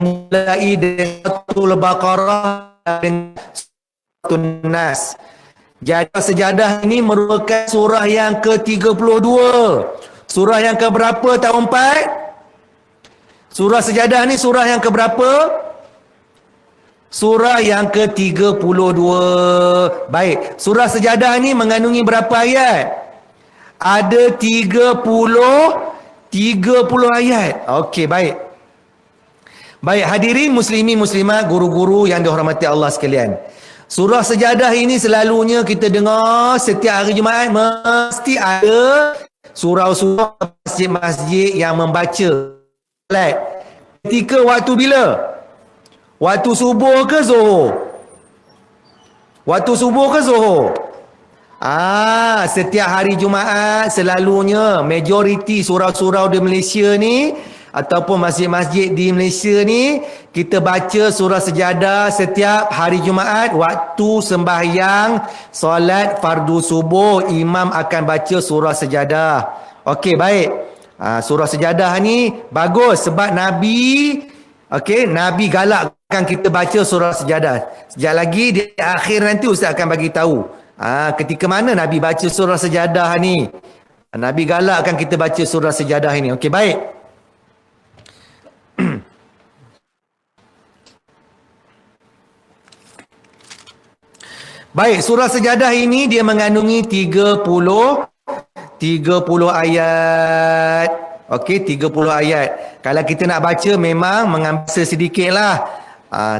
mulai dengan Suratul Baqarah dan Suratul Nas. Jadi sejadah ini merupakan surah yang ke-32. Surah yang keberapa tahun 4? Surah sejadah ni surah yang keberapa? Surah yang ke-32. Baik, surah sejadah ni mengandungi berapa ayat? Ada 30 ayat. Okey, baik. Baik, hadirin muslimin muslimat, guru-guru yang dihormati Allah sekalian. Surah sejadah ini selalunya kita dengar setiap hari Jumaat mesti ada surau-surau masjid-masjid yang membaca. Ketika waktu bila? Waktu subuh ke zuhur? Waktu subuh ke zuhur? Setiap hari Jumaat selalunya majoriti surau-surau di Malaysia ni ataupun masjid-masjid di Malaysia ni kita baca surah sejadah setiap hari Jumaat waktu sembahyang solat fardu subuh, imam akan baca surah sejadah. Okey, baik. Surah sejadah ni bagus sebab Nabi Nabi galakkan kita baca surah sejadah. Sekejap lagi di akhir nanti Ustaz akan bagi tahu ketika mana Nabi baca surah sejadah ni. Nabi galakkan kita baca surah sejadah ini. Okey, baik. Baik, surah sejadah ini dia mengandungi 30 ayat. Okey, 30 ayat. Kalau kita nak baca memang mengambil sedikit lah.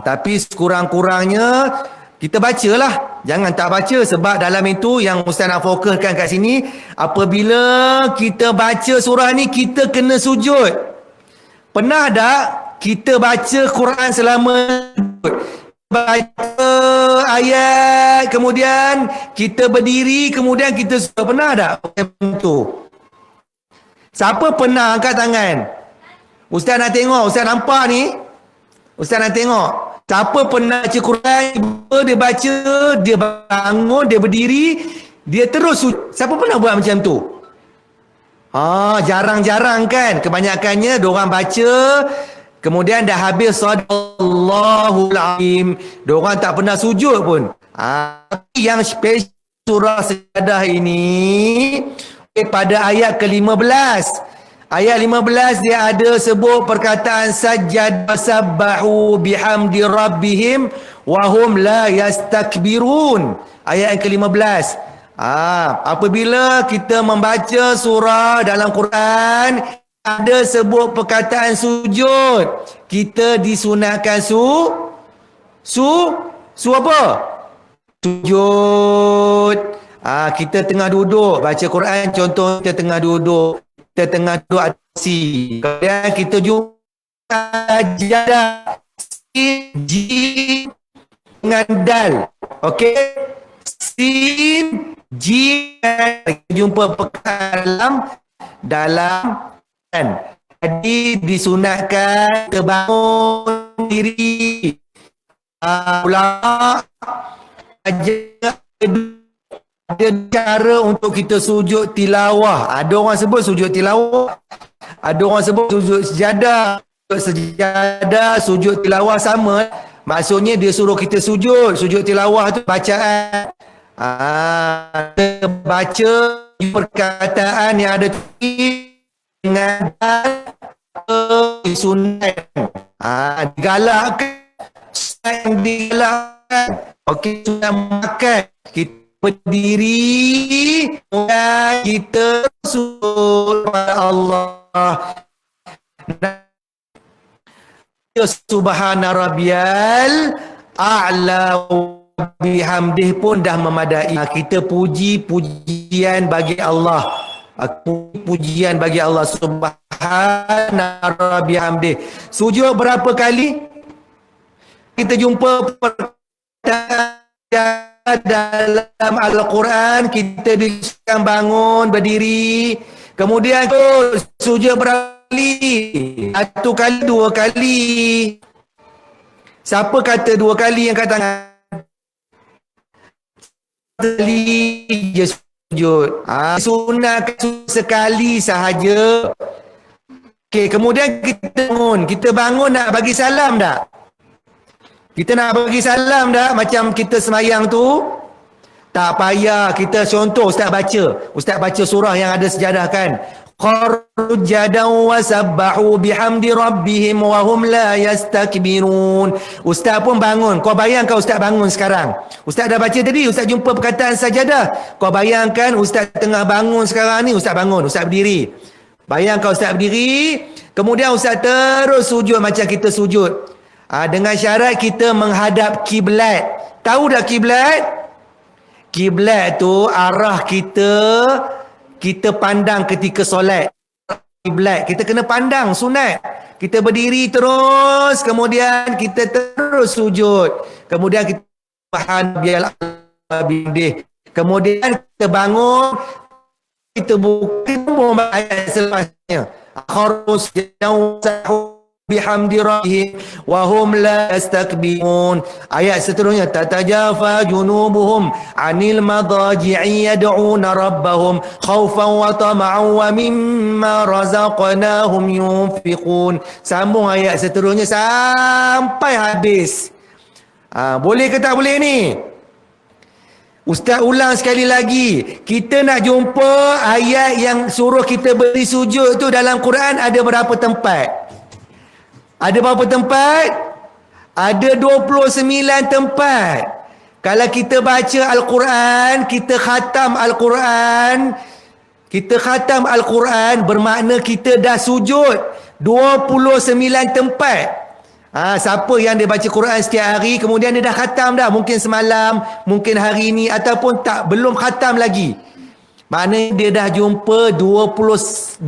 Tapi sekurang-kurangnya kita bacalah. Jangan tak baca sebab dalam itu yang Ustaz nak fokuskan kat sini. Apabila kita baca surah ni kita kena sujud. Pernah tak kita baca Quran selama baca ayat kemudian kita berdiri kemudian kita pernah tak macam tu? Siapa pernah angkat tangan? Ustaz nak tengok, Ustaz nampak ni. Ustaz nak tengok. Siapa pernah baca Quran, dia baca, dia bangun, dia berdiri, dia terus sujud. Siapa pernah buat macam tu? Jarang-jarang kan. Kebanyakannya diorang baca kemudian dah habis Sadaqallahul Azim. Diorang tak pernah sujud pun. Yang spesial surah sejadah ini pada ayat ke-15. Ayat 15 dia ada sebut perkataan sajjada sabbahu bihamdi rabbihim wa hum la yastakbirun. Ayat yang ke-15. Apabila kita membaca surah dalam Quran ada sebut perkataan sujud, kita disunatkan apa? Sujud. Kita tengah duduk baca Quran, contoh kita tengah duduk aksi. Kemudian kita jumpa jadah jim dengan dal. Okey. Sin jim jumpa perkataan dalam kan. Jadi disunatkan terbangun diri. Ulama ada cara untuk kita sujud tilawah. Ada orang sebut sujud tilawah. Ada orang sebut sujud sejadah. Sujud tilawah sama. Maksudnya dia suruh kita sujud. Sujud tilawah tu bacaan. Kita baca perkataan yang ada dengan sunat. Digalakkan. Okey, sudah makan. Kita berdiri dan kita sujud kepada Allah. subhana rabbiyal a'la bihamdih pun dah memadai. Kita puji pujian bagi Allah. Pujian bagi Allah subhana rabbiyhamdih. Sujud berapa kali? Kita jumpa dalam Al-Quran, kita disuruh bangun, berdiri. Kemudian sujud berapa kali? 1 kali, 2 kali. Siapa kata 2 kali yang kata kali je sujud. Sunat sekali sahaja. Okey, kemudian kita bangun nak bagi salam tak? Kita nak bagi salam tak? Macam kita semayang tu, tak payah. Kita contoh Ustaz baca surah yang ada sejadah kan. Kharujadaw wa sabbahu bihamdi rabbihim wa hum la yastakbirun. Ustaz pun bangun. Kau bayangkan Ustaz bangun sekarang. Ustaz dah baca tadi, Ustaz jumpa perkataan sajadah. Kau bayangkan Ustaz tengah bangun sekarang ni, Ustaz bangun, Ustaz berdiri. Bayangkan Ustaz berdiri, kemudian Ustaz terus sujud macam kita sujud. Dengan syarat kita menghadap kiblat. Tahu dah kiblat? Kiblat tu arah kita pandang ketika solat. Kiblat kita kena pandang, sunat. Kita berdiri terus, kemudian kita terus sujud. Kemudian kita subhanallah bihamdih. Kemudian kita bangun, kita buka ayat selepasnya. Kharus jauh bihamdi rabbihim wa hum la yastakbirun. Ayat seterusnya, tatajafa junubuhum anil madaji'i yad'una rabbahum khaufan wa tama'an wa mimma razaqnahum yunfiqun. Sambung ayat seterusnya sampai habis. Boleh ke tak boleh ni? Ustaz ulang sekali lagi. Kita nak jumpa ayat yang suruh kita beri sujud tu dalam Quran ada berapa tempat? Ada berapa tempat? Ada 29 tempat. Kalau kita baca Al-Quran, kita khatam Al-Quran, bermakna kita dah sujud 29 tempat. Siapa yang dia baca Quran setiap hari, kemudian dia dah khatam dah, mungkin semalam, mungkin hari ini, ataupun tak, belum khatam lagi. Maknanya dia dah jumpa 29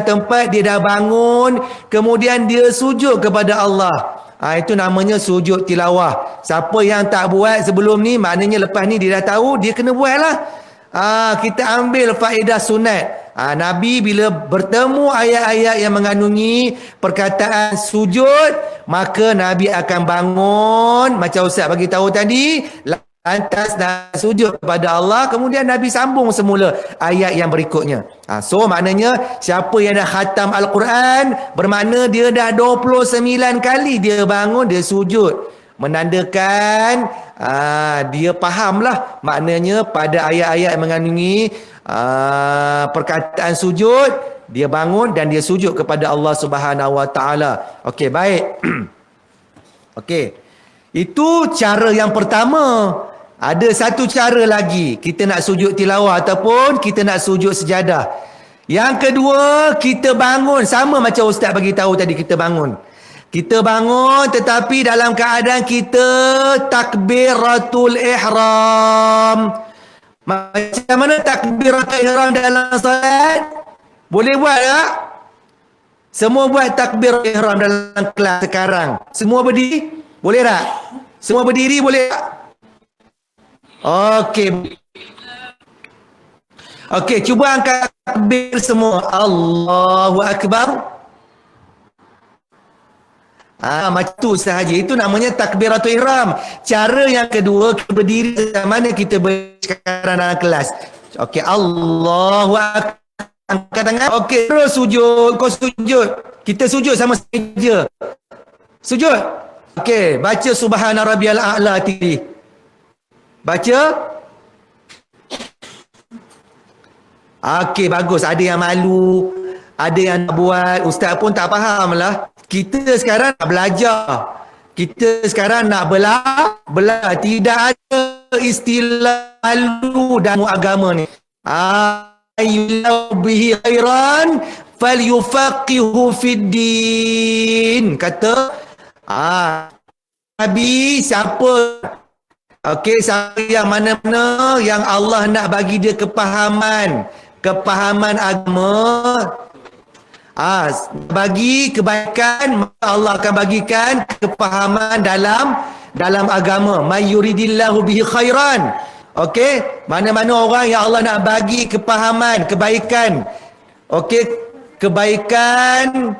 tempat, dia dah bangun, kemudian dia sujud kepada Allah. Itu namanya sujud tilawah. Siapa yang tak buat sebelum ni, maknanya lepas ni dia dah tahu, dia kena buat lah. Kita ambil faedah sunat. Nabi bila bertemu ayat-ayat yang mengandungi perkataan sujud, maka Nabi akan bangun, macam Ustaz bagi tahu tadi, lantas dan sujud kepada Allah, kemudian Nabi sambung semula ayat yang berikutnya. So maknanya siapa yang dah khatam Al-Quran, bermakna dia dah 29 kali dia bangun, dia sujud, menandakan dia fahamlah maknanya pada ayat-ayat yang mengandungi perkataan sujud, dia bangun dan dia sujud kepada Allah Subhanahu Wa Taala. Okey, baik. Okey. Itu cara yang pertama. Ada satu cara lagi, kita nak sujud tilawah ataupun kita nak sujud sejadah. Yang kedua, kita bangun sama macam Ustaz bagi tahu tadi, kita bangun. Kita bangun tetapi dalam keadaan kita takbiratul ihram. Macam mana takbiratul ihram dalam solat? Boleh buat tak? Semua buat takbiratul ihram dalam kelas sekarang. Semua berdiri? Boleh tak? Semua berdiri boleh tak? Okey. Okey, cuba angkat takbir semua. Allahu Akbar. Macam tu sahaja. Itu namanya takbiratul ihram. Cara yang kedua, kita berdiri mana kita sekarang dalam kelas. Okey, Allahu Akbar. Angkat tangan. Okey, terus sujud. Kau sujud. Kita sujud sama saja. Sujud. Okey, baca subhana rabbiyal a'la tadi. Baca. Okey, bagus. Ada yang malu, ada yang nak buat. Ustaz pun tak faham lah. Kita sekarang nak belajar. Kita sekarang nak belajar. Tidak ada istilah malu dalam agama ni. Ayyulahu bihi khairan falyufaqihu fid din. Kata Nabi siapa? Okey, siapa yang mana-mana yang Allah nak bagi dia kepahaman agama, bagi kebaikan, maka Allah akan bagikan kepahaman dalam agama. May yuridillahu bihi khairan. Okey, mana-mana orang yang Allah nak bagi kepahaman, kebaikan. Okey, kebaikan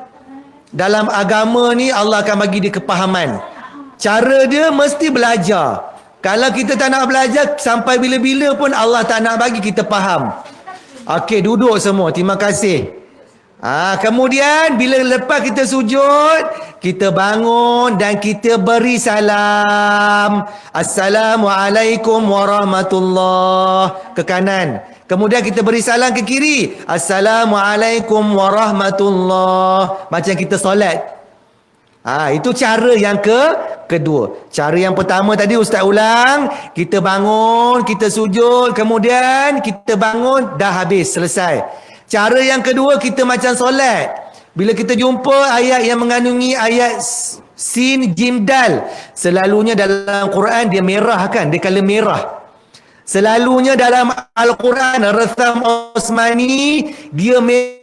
dalam agama ni Allah akan bagi dia kepahaman. Cara dia mesti belajar. Kalau kita tak nak belajar, sampai bila-bila pun Allah tak nak bagi kita faham. Okey, duduk semua. Terima kasih. Kemudian bila lepas kita sujud, kita bangun dan kita beri salam. Assalamualaikum warahmatullahi ke kanan. Kemudian kita beri salam ke kiri. Assalamualaikum warahmatullahi. Macam kita solat. Itu cara yang kedua. Cara yang pertama tadi Ustaz ulang. Kita bangun, kita sujud. Kemudian kita bangun, dah habis, selesai. Cara yang kedua, kita macam solat. Bila kita jumpa ayat yang mengandungi ayat sin, jim, dal. Selalunya dalam Quran dia merah kan? Dia color merah. Selalunya dalam Al-Quran, Ratham Osmani, dia merah.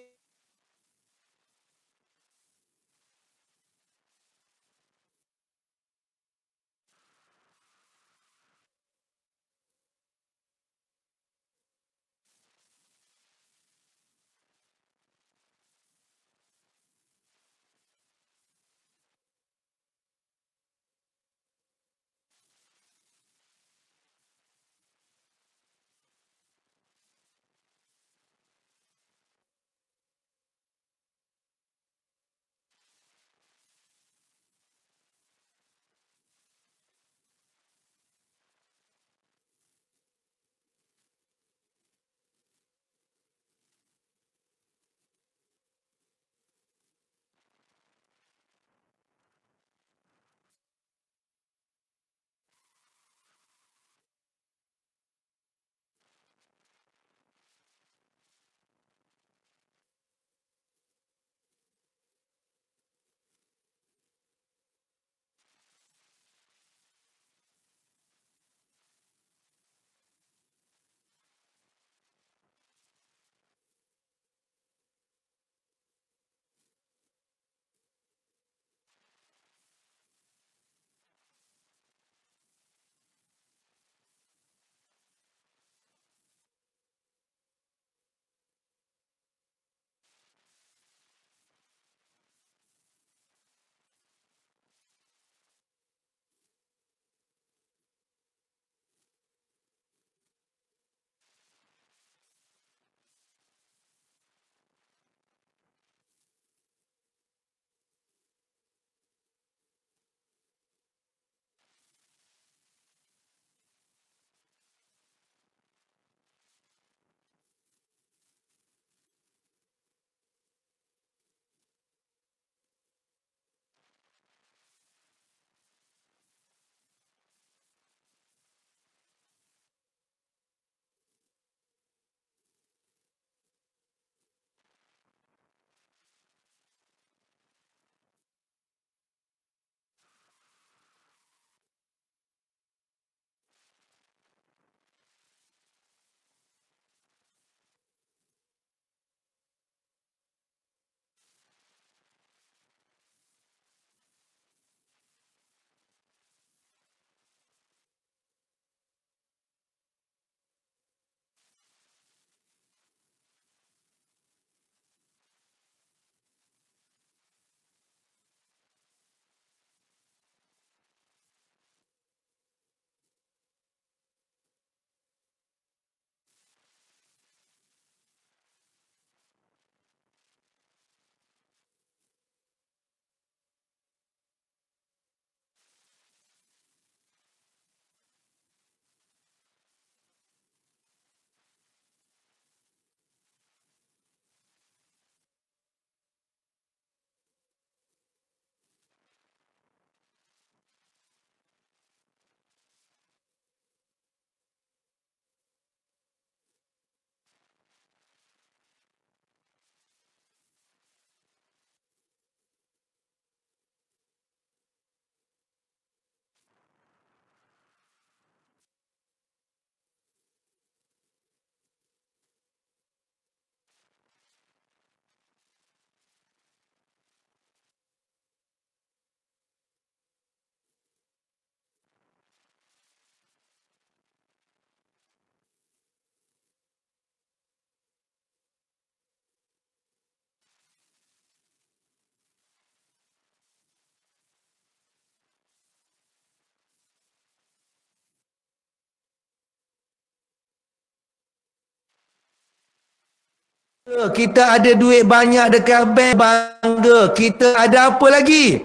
Kita ada duit banyak dekat bank, bangga. Kita ada apa lagi?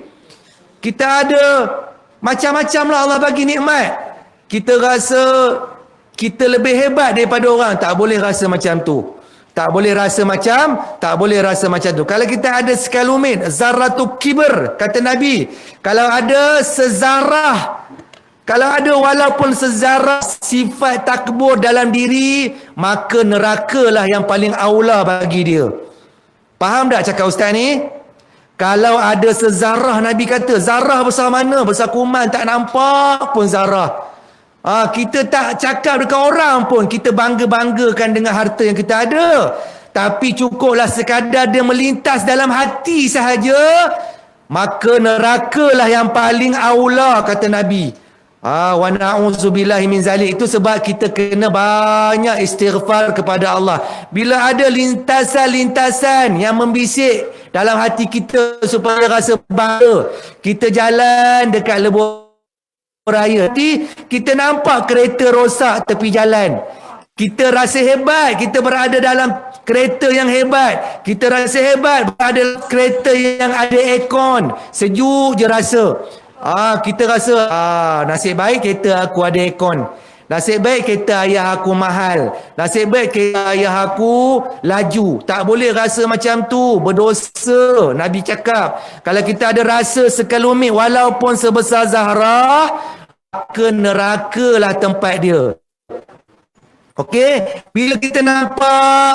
Kita ada macam-macam lah Allah bagi nikmat. Kita rasa kita lebih hebat daripada orang. Tak boleh rasa macam tu. Tak boleh rasa macam tu. Kalau kita ada sekalumit, zarratu kibr, kata Nabi. Kalau ada sezarah, kalau ada walaupun sezarah sifat takbur dalam diri, maka nerakalah yang paling aula bagi dia. Faham tak cakap ustaz ni? Kalau ada sezarah, Nabi kata, zarah besar mana? Besar kuman, tak nampak pun zarah. Kita tak cakap dekat orang pun, kita bangga-banggakan dengan harta yang kita ada. Tapi cukuplah sekadar dia melintas dalam hati sahaja, maka nerakalah yang paling aula, kata Nabi. Wa na'udzubillahi min zalik. Itu sebab kita kena banyak istighfar kepada Allah. Bila ada lintasan-lintasan yang membisik dalam hati kita supaya rasa bangga, kita jalan dekat lebuh raya, nanti kita nampak kereta rosak tepi jalan, kita rasa hebat, kita berada dalam kereta yang hebat, kita rasa hebat berada dalam kereta yang ada aircon, sejuk je rasa. Kita rasa nasib baik kereta aku ada aircon, nasib baik kereta ayah aku mahal, nasib baik kereta ayah aku laju. Tak boleh rasa macam tu, berdosa. Nabi cakap, kalau kita ada rasa sekalumit walaupun sebesar zarah, maka nerakalah tempat dia. Okey, bila kita nampak,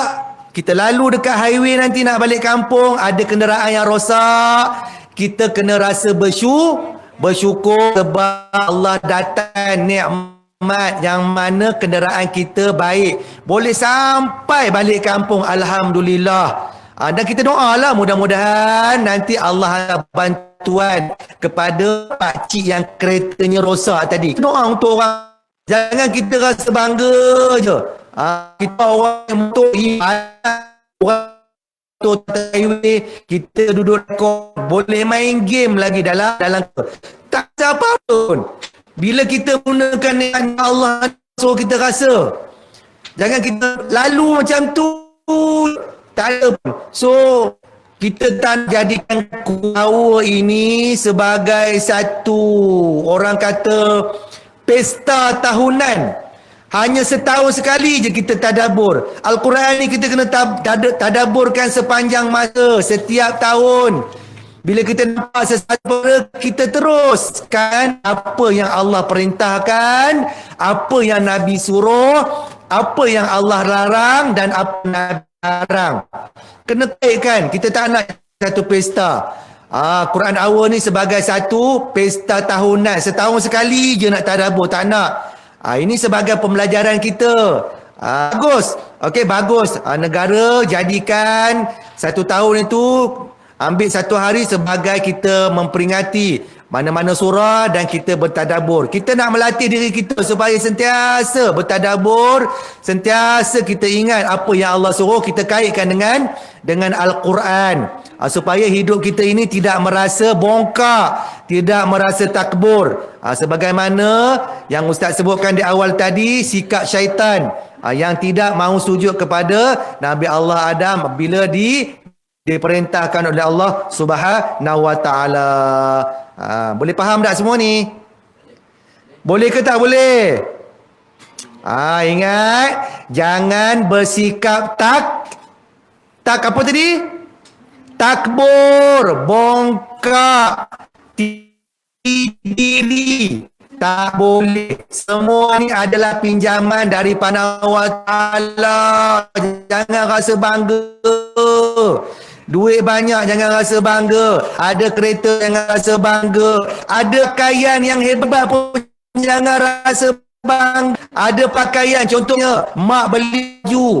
kita lalu dekat highway nanti nak balik kampung, ada kenderaan yang rosak, kita kena rasa bersyukur sebab Allah datang nikmat yang mana kenderaan kita baik, boleh sampai balik kampung, alhamdulillah. Dan kita doalah mudah-mudahan nanti Allah bantuan kepada pakcik yang keretanya rosak tadi. Doa untuk orang. Jangan kita rasa bangga je. Kita orang yang motor, orang motor highway, kita duduk boleh main game lagi dalam tak ada apa pun. Bila kita gunakan nikmat Allah, so kita rasa. Jangan kita lalu macam tu. Tak ada pun. So, kita tak jadikan Kuawa ini sebagai satu, orang kata, pesta tahunan. Hanya setahun sekali je kita tadabbur. Al-Quran ni kita kena tadabburkan sepanjang masa, setiap tahun. Bila kita nampak sesuatu, kita teruskan apa yang Allah perintahkan, apa yang Nabi suruh, apa yang Allah larang dan apa Nabi larang. Kena kaitkan. Kita tak nak satu pesta. Quran Hour ni sebagai satu pesta tahunan. Setahun sekali je nak tadabbur, tak nak. Ini sebagai pembelajaran kita. Bagus. Okey, bagus. Negara jadikan satu tahun itu, ambil satu hari sebagai kita memperingati mana-mana surah dan kita bertadabbur. Kita nak melatih diri kita supaya sentiasa bertadabbur, sentiasa kita ingat apa yang Allah suruh, kita kaitkan dengan Al-Quran. Supaya hidup kita ini tidak merasa bongkak, tidak merasa takbur. Sebagaimana yang Ustaz sebutkan di awal tadi, sikap syaitan yang tidak mahu sujud kepada Nabi Allah Adam bila diperintahkan oleh Allah Subhanahu wa taala. Boleh faham tak semua ni? Boleh ke tak boleh? Ingat, jangan bersikap tak apa tadi? Takbur, bongkak, diri. Tak boleh. Semua ni adalah pinjaman daripada Allah Ta'ala. Jangan rasa bangga. Duit banyak, jangan rasa bangga. Ada kereta, jangan rasa bangga. Ada pakaian yang hebat pun, jangan rasa bangga. Ada pakaian, contohnya mak beli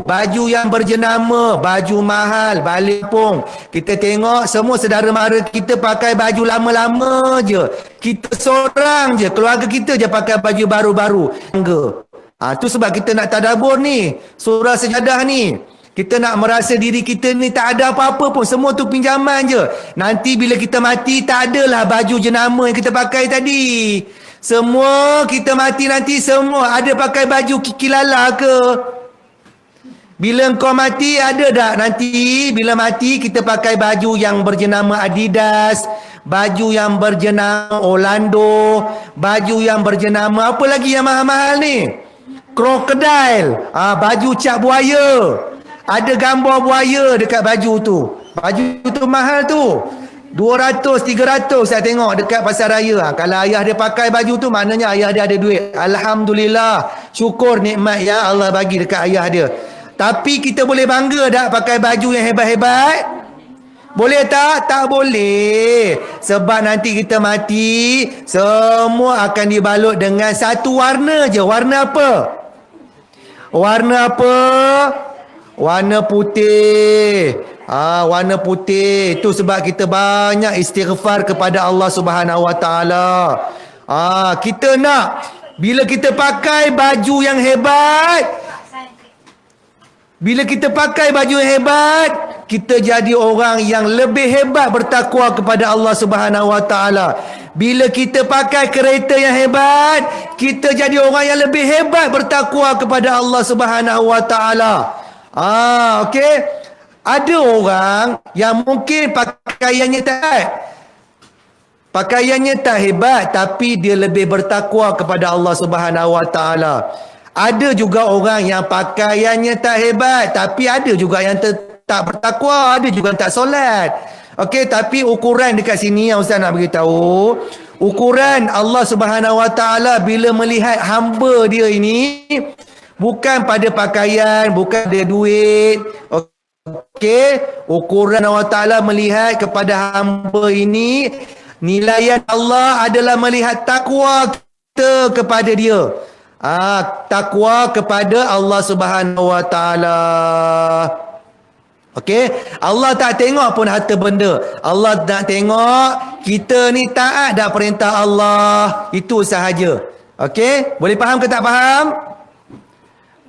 baju yang berjenama, baju mahal, balik kampung. Kita tengok semua saudara mara kita pakai baju lama-lama je. Kita seorang je, keluarga kita je pakai baju baru-baru. Bangga. Tu sebab kita nak tadabbur ni, surah Sajadah ni. Kita nak merasa diri kita ni tak ada apa-apa pun. Semua tu pinjaman je. Nanti bila kita mati, tak adalah baju jenama yang kita pakai tadi. Semua kita mati nanti, semua ada pakai baju kiki lala ke. Bila kau mati, ada tak nanti bila mati kita pakai baju yang berjenama Adidas, baju yang berjenama Orlando, baju yang berjenama apa lagi yang mahal-mahal ni? Krokodil, baju cap buaya. Ada gambar buaya dekat baju tu. Baju tu mahal tu. 200, 300 saya tengok dekat pasar raya. Kalau ayah dia pakai baju tu, maknanya ayah dia ada duit. Alhamdulillah. Syukur nikmat yang Allah bagi dekat ayah dia. Tapi kita boleh bangga tak pakai baju yang hebat-hebat? Boleh tak? Tak boleh. Sebab nanti kita mati, semua akan dibalut dengan satu warna je. Warna apa? Warna apa? Warna putih. Warna putih. Itu sebab kita banyak istighfar kepada Allah Subhanahu Wa Taala. Kita nak bila kita pakai baju yang hebat, bila kita pakai baju yang hebat, kita jadi orang yang lebih hebat bertakwa kepada Allah Subhanahu Wa Taala. Bila kita pakai kereta yang hebat, kita jadi orang yang lebih hebat bertakwa kepada Allah Subhanahu Wa Taala. Okey. Ada orang yang mungkin pakaiannya tak hebat, tapi dia lebih bertakwa kepada Allah Subhanahu Wa Taala. Ada juga orang yang pakaiannya tak hebat, tapi ada juga yang tak bertakwa, ada juga yang tak solat. Okey, tapi ukuran dekat sini yang Ustaz nak beritahu, ukuran Allah Subhanahu Wa Taala bila melihat hamba dia ini bukan pada pakaian, bukan pada duit. Okey, ukuran Allah Taala melihat kepada hamba ini, nilaian Allah adalah melihat takwa kita kepada dia. Takwa kepada Allah Subhanahu Wa Taala. Okey, Allah tak tengok pun harta benda. Allah nak tengok kita ni taat dak perintah Allah. Itu sahaja. Okey, boleh faham ke tak faham?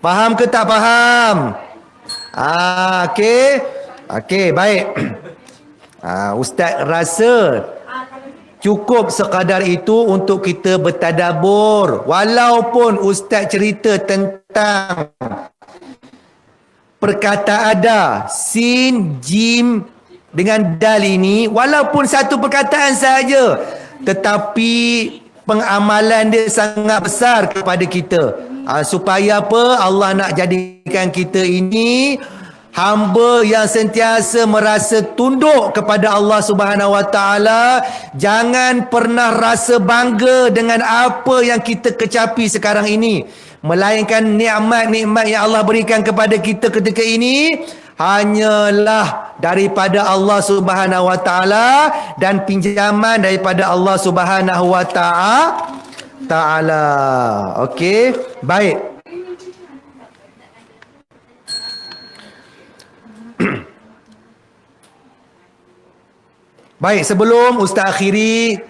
Faham ke tak faham? Okey. Okey, baik. Ustaz rasa cukup sekadar itu untuk kita bertadabbur. Walaupun Ustaz cerita tentang perkataan ada, sin, jim dengan dal ini, walaupun satu perkataan saja, tetapi pengamalan dia sangat besar kepada kita. Supaya apa? Allah nak jadikan kita ini hamba yang sentiasa merasa tunduk kepada Allah Subhanahu Wa Taala. Jangan pernah rasa bangga dengan apa yang kita kecapi sekarang ini, melainkan nikmat-nikmat yang Allah berikan kepada kita ketika ini hanyalah daripada Allah Subhanahu Wa Taala dan pinjaman daripada Allah Subhanahu Wa Taala. Okey, baik. Baik, sebelum Ustaz akhiri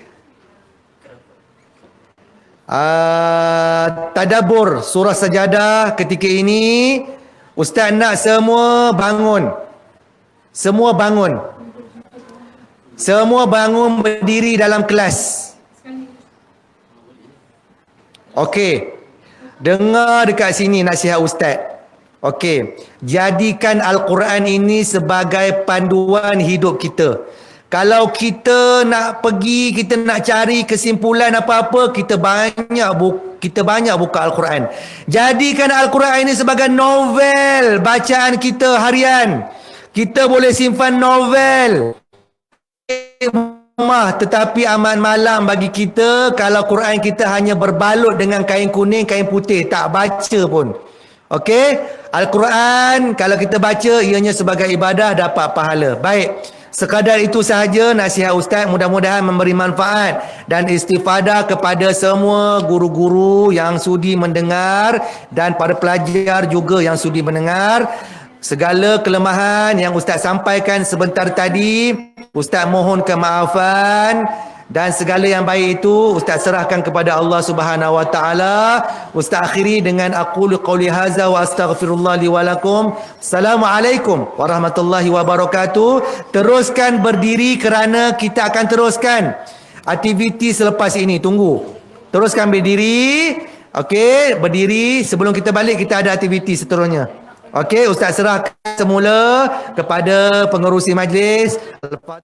tadabbur surah Sajadah ketika ini, Ustaz nak semua bangun. Semua bangun. Semua bangun berdiri dalam kelas. Okey. Dengar dekat sini nasihat Ustaz. Okey. Jadikan Al-Quran ini sebagai panduan hidup kita. Kalau kita nak pergi, kita nak cari kesimpulan apa-apa, kita banyak buka Al-Quran. Jadikan Al-Quran ini sebagai novel bacaan kita harian. Kita boleh simpan novel rumah, tetapi aman malam bagi kita kalau Quran kita hanya berbalut dengan kain kuning, kain putih, tak baca pun. Okey? Al-Quran kalau kita baca, ianya sebagai ibadah, dapat pahala. Baik. Sekadar itu sahaja nasihat Ustaz, mudah-mudahan memberi manfaat dan istifadah kepada semua guru-guru yang sudi mendengar dan para pelajar juga yang sudi mendengar. Segala kelemahan yang Ustaz sampaikan sebentar tadi, Ustaz mohon kemaafan. Dan segala yang baik itu Ustaz serahkan kepada Allah Subhanahu Wa Taala. Ustaz akhiri dengan aqulu qauli hadza wa astaghfirullah li wa lakum. Assalamualaikum warahmatullahi wabarakatuh. Teruskan berdiri kerana kita akan teruskan aktiviti selepas ini. Tunggu. Teruskan berdiri. Okey, berdiri. Sebelum kita balik kita ada aktiviti seterusnya. Okey, Ustaz serahkan semula kepada pengerusi majlis. Lepas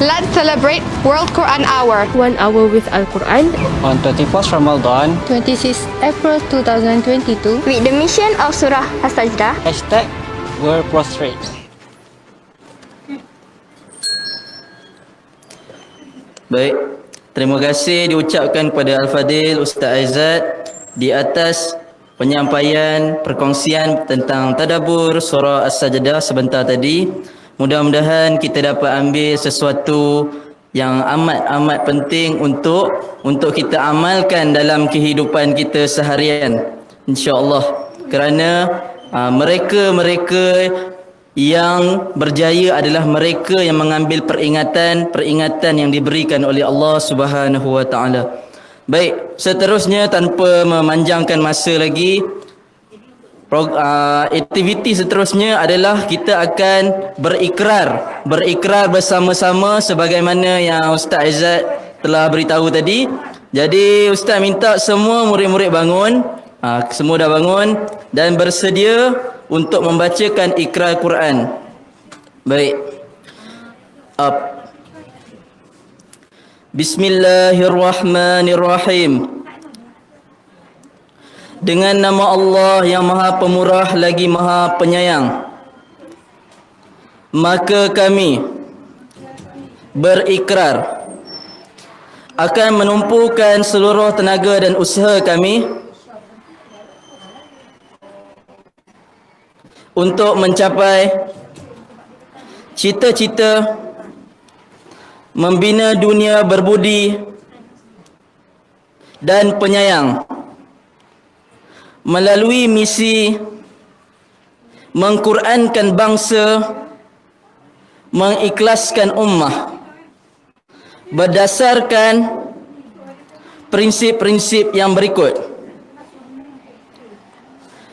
Let's celebrate World Quran Hour. 1 hour with Al-Quran On 24th Ramadan, 26 April 2022. With the mission of Surah As-Sajdah. hashtag World Prostrate. Baik, terima kasih diucapkan kepada Al-Fadil Ustaz Aizat di atas penyampaian perkongsian tentang tadabbur surah As-Sajdah sebentar tadi. Mudah-mudahan kita dapat ambil sesuatu yang amat penting untuk kita amalkan dalam kehidupan kita seharian, insya-Allah. Kerana mereka yang berjaya adalah mereka yang mengambil peringatan yang diberikan oleh Allah Subhanahu wa taala. Baik, seterusnya tanpa memanjangkan masa lagi, aktiviti seterusnya adalah kita akan berikrar bersama-sama sebagaimana yang Ustaz Aizat telah beritahu tadi. Jadi Ustaz minta semua murid-murid bangun, semua dah bangun dan bersedia untuk membacakan ikrar Quran. Baik. Bismillahirrahmanirrahim. Dengan nama Allah yang Maha Pemurah lagi Maha Penyayang, maka kami berikrar akan menumpukan seluruh tenaga dan usaha kami untuk mencapai cita-cita membina dunia berbudi dan penyayang melalui misi mengqurankan bangsa, mengikhlaskan ummah berdasarkan prinsip-prinsip yang berikut: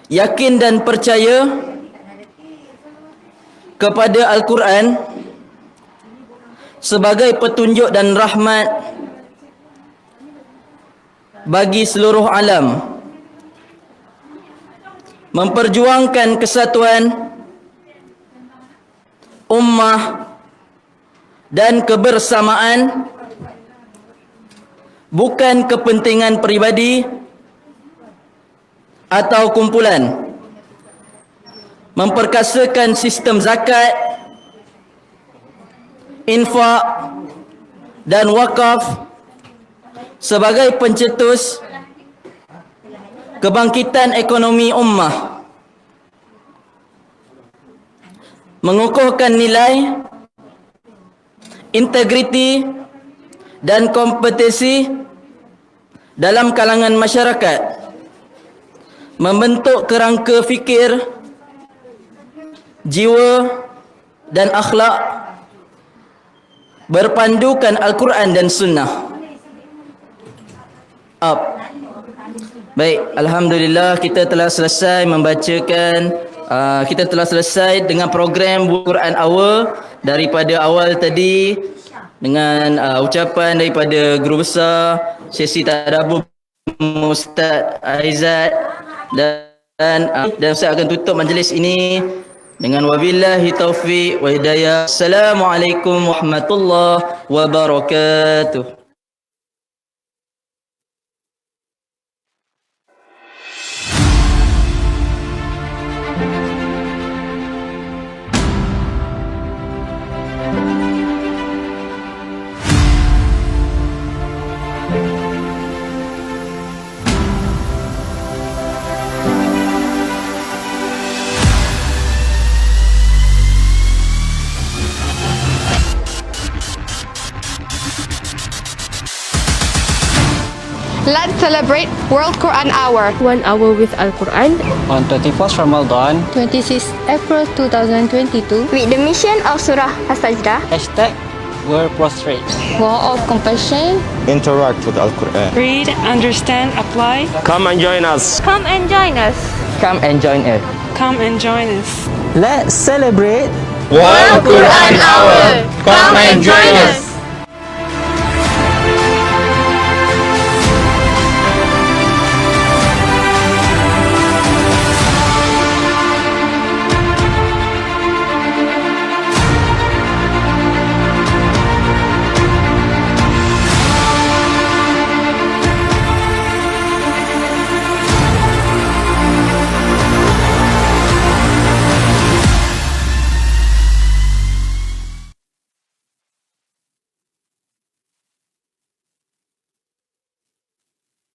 yakin dan percaya kepada Al-Quran sebagai petunjuk dan rahmat bagi seluruh alam, memperjuangkan kesatuan ummah dan kebersamaan, bukan kepentingan peribadi atau kumpulan, memperkasakan sistem zakat, infak dan wakaf sebagai pencetus kebangkitan ekonomi ummah, mengukuhkan nilai, integriti dan kompetisi dalam kalangan masyarakat, membentuk kerangka fikir, jiwa dan akhlak berpandukan Al-Quran dan Sunnah. Baik, alhamdulillah kita telah selesai membacakan, kita telah selesai dengan program Quran Hour daripada awal tadi dengan ucapan daripada guru besar sesi tadabbur Ustaz Aizat dan saya akan tutup majlis ini dengan wabillahi taufiq wa hidayah. Assalamualaikum warahmatullahi wabarakatuh. celebrate World Quran Hour. 1 hour with Al-Quran on 24th Ramadan. 26 April 2022. With the mission of Surah As-Sajdah. Hashtag World Prostrate. War of Compassion. Interact with Al-Quran. Read, understand, apply. Come and join us. Come and join us. Come and join us. Come and join us. Let's celebrate World Quran Hour. Come and join us.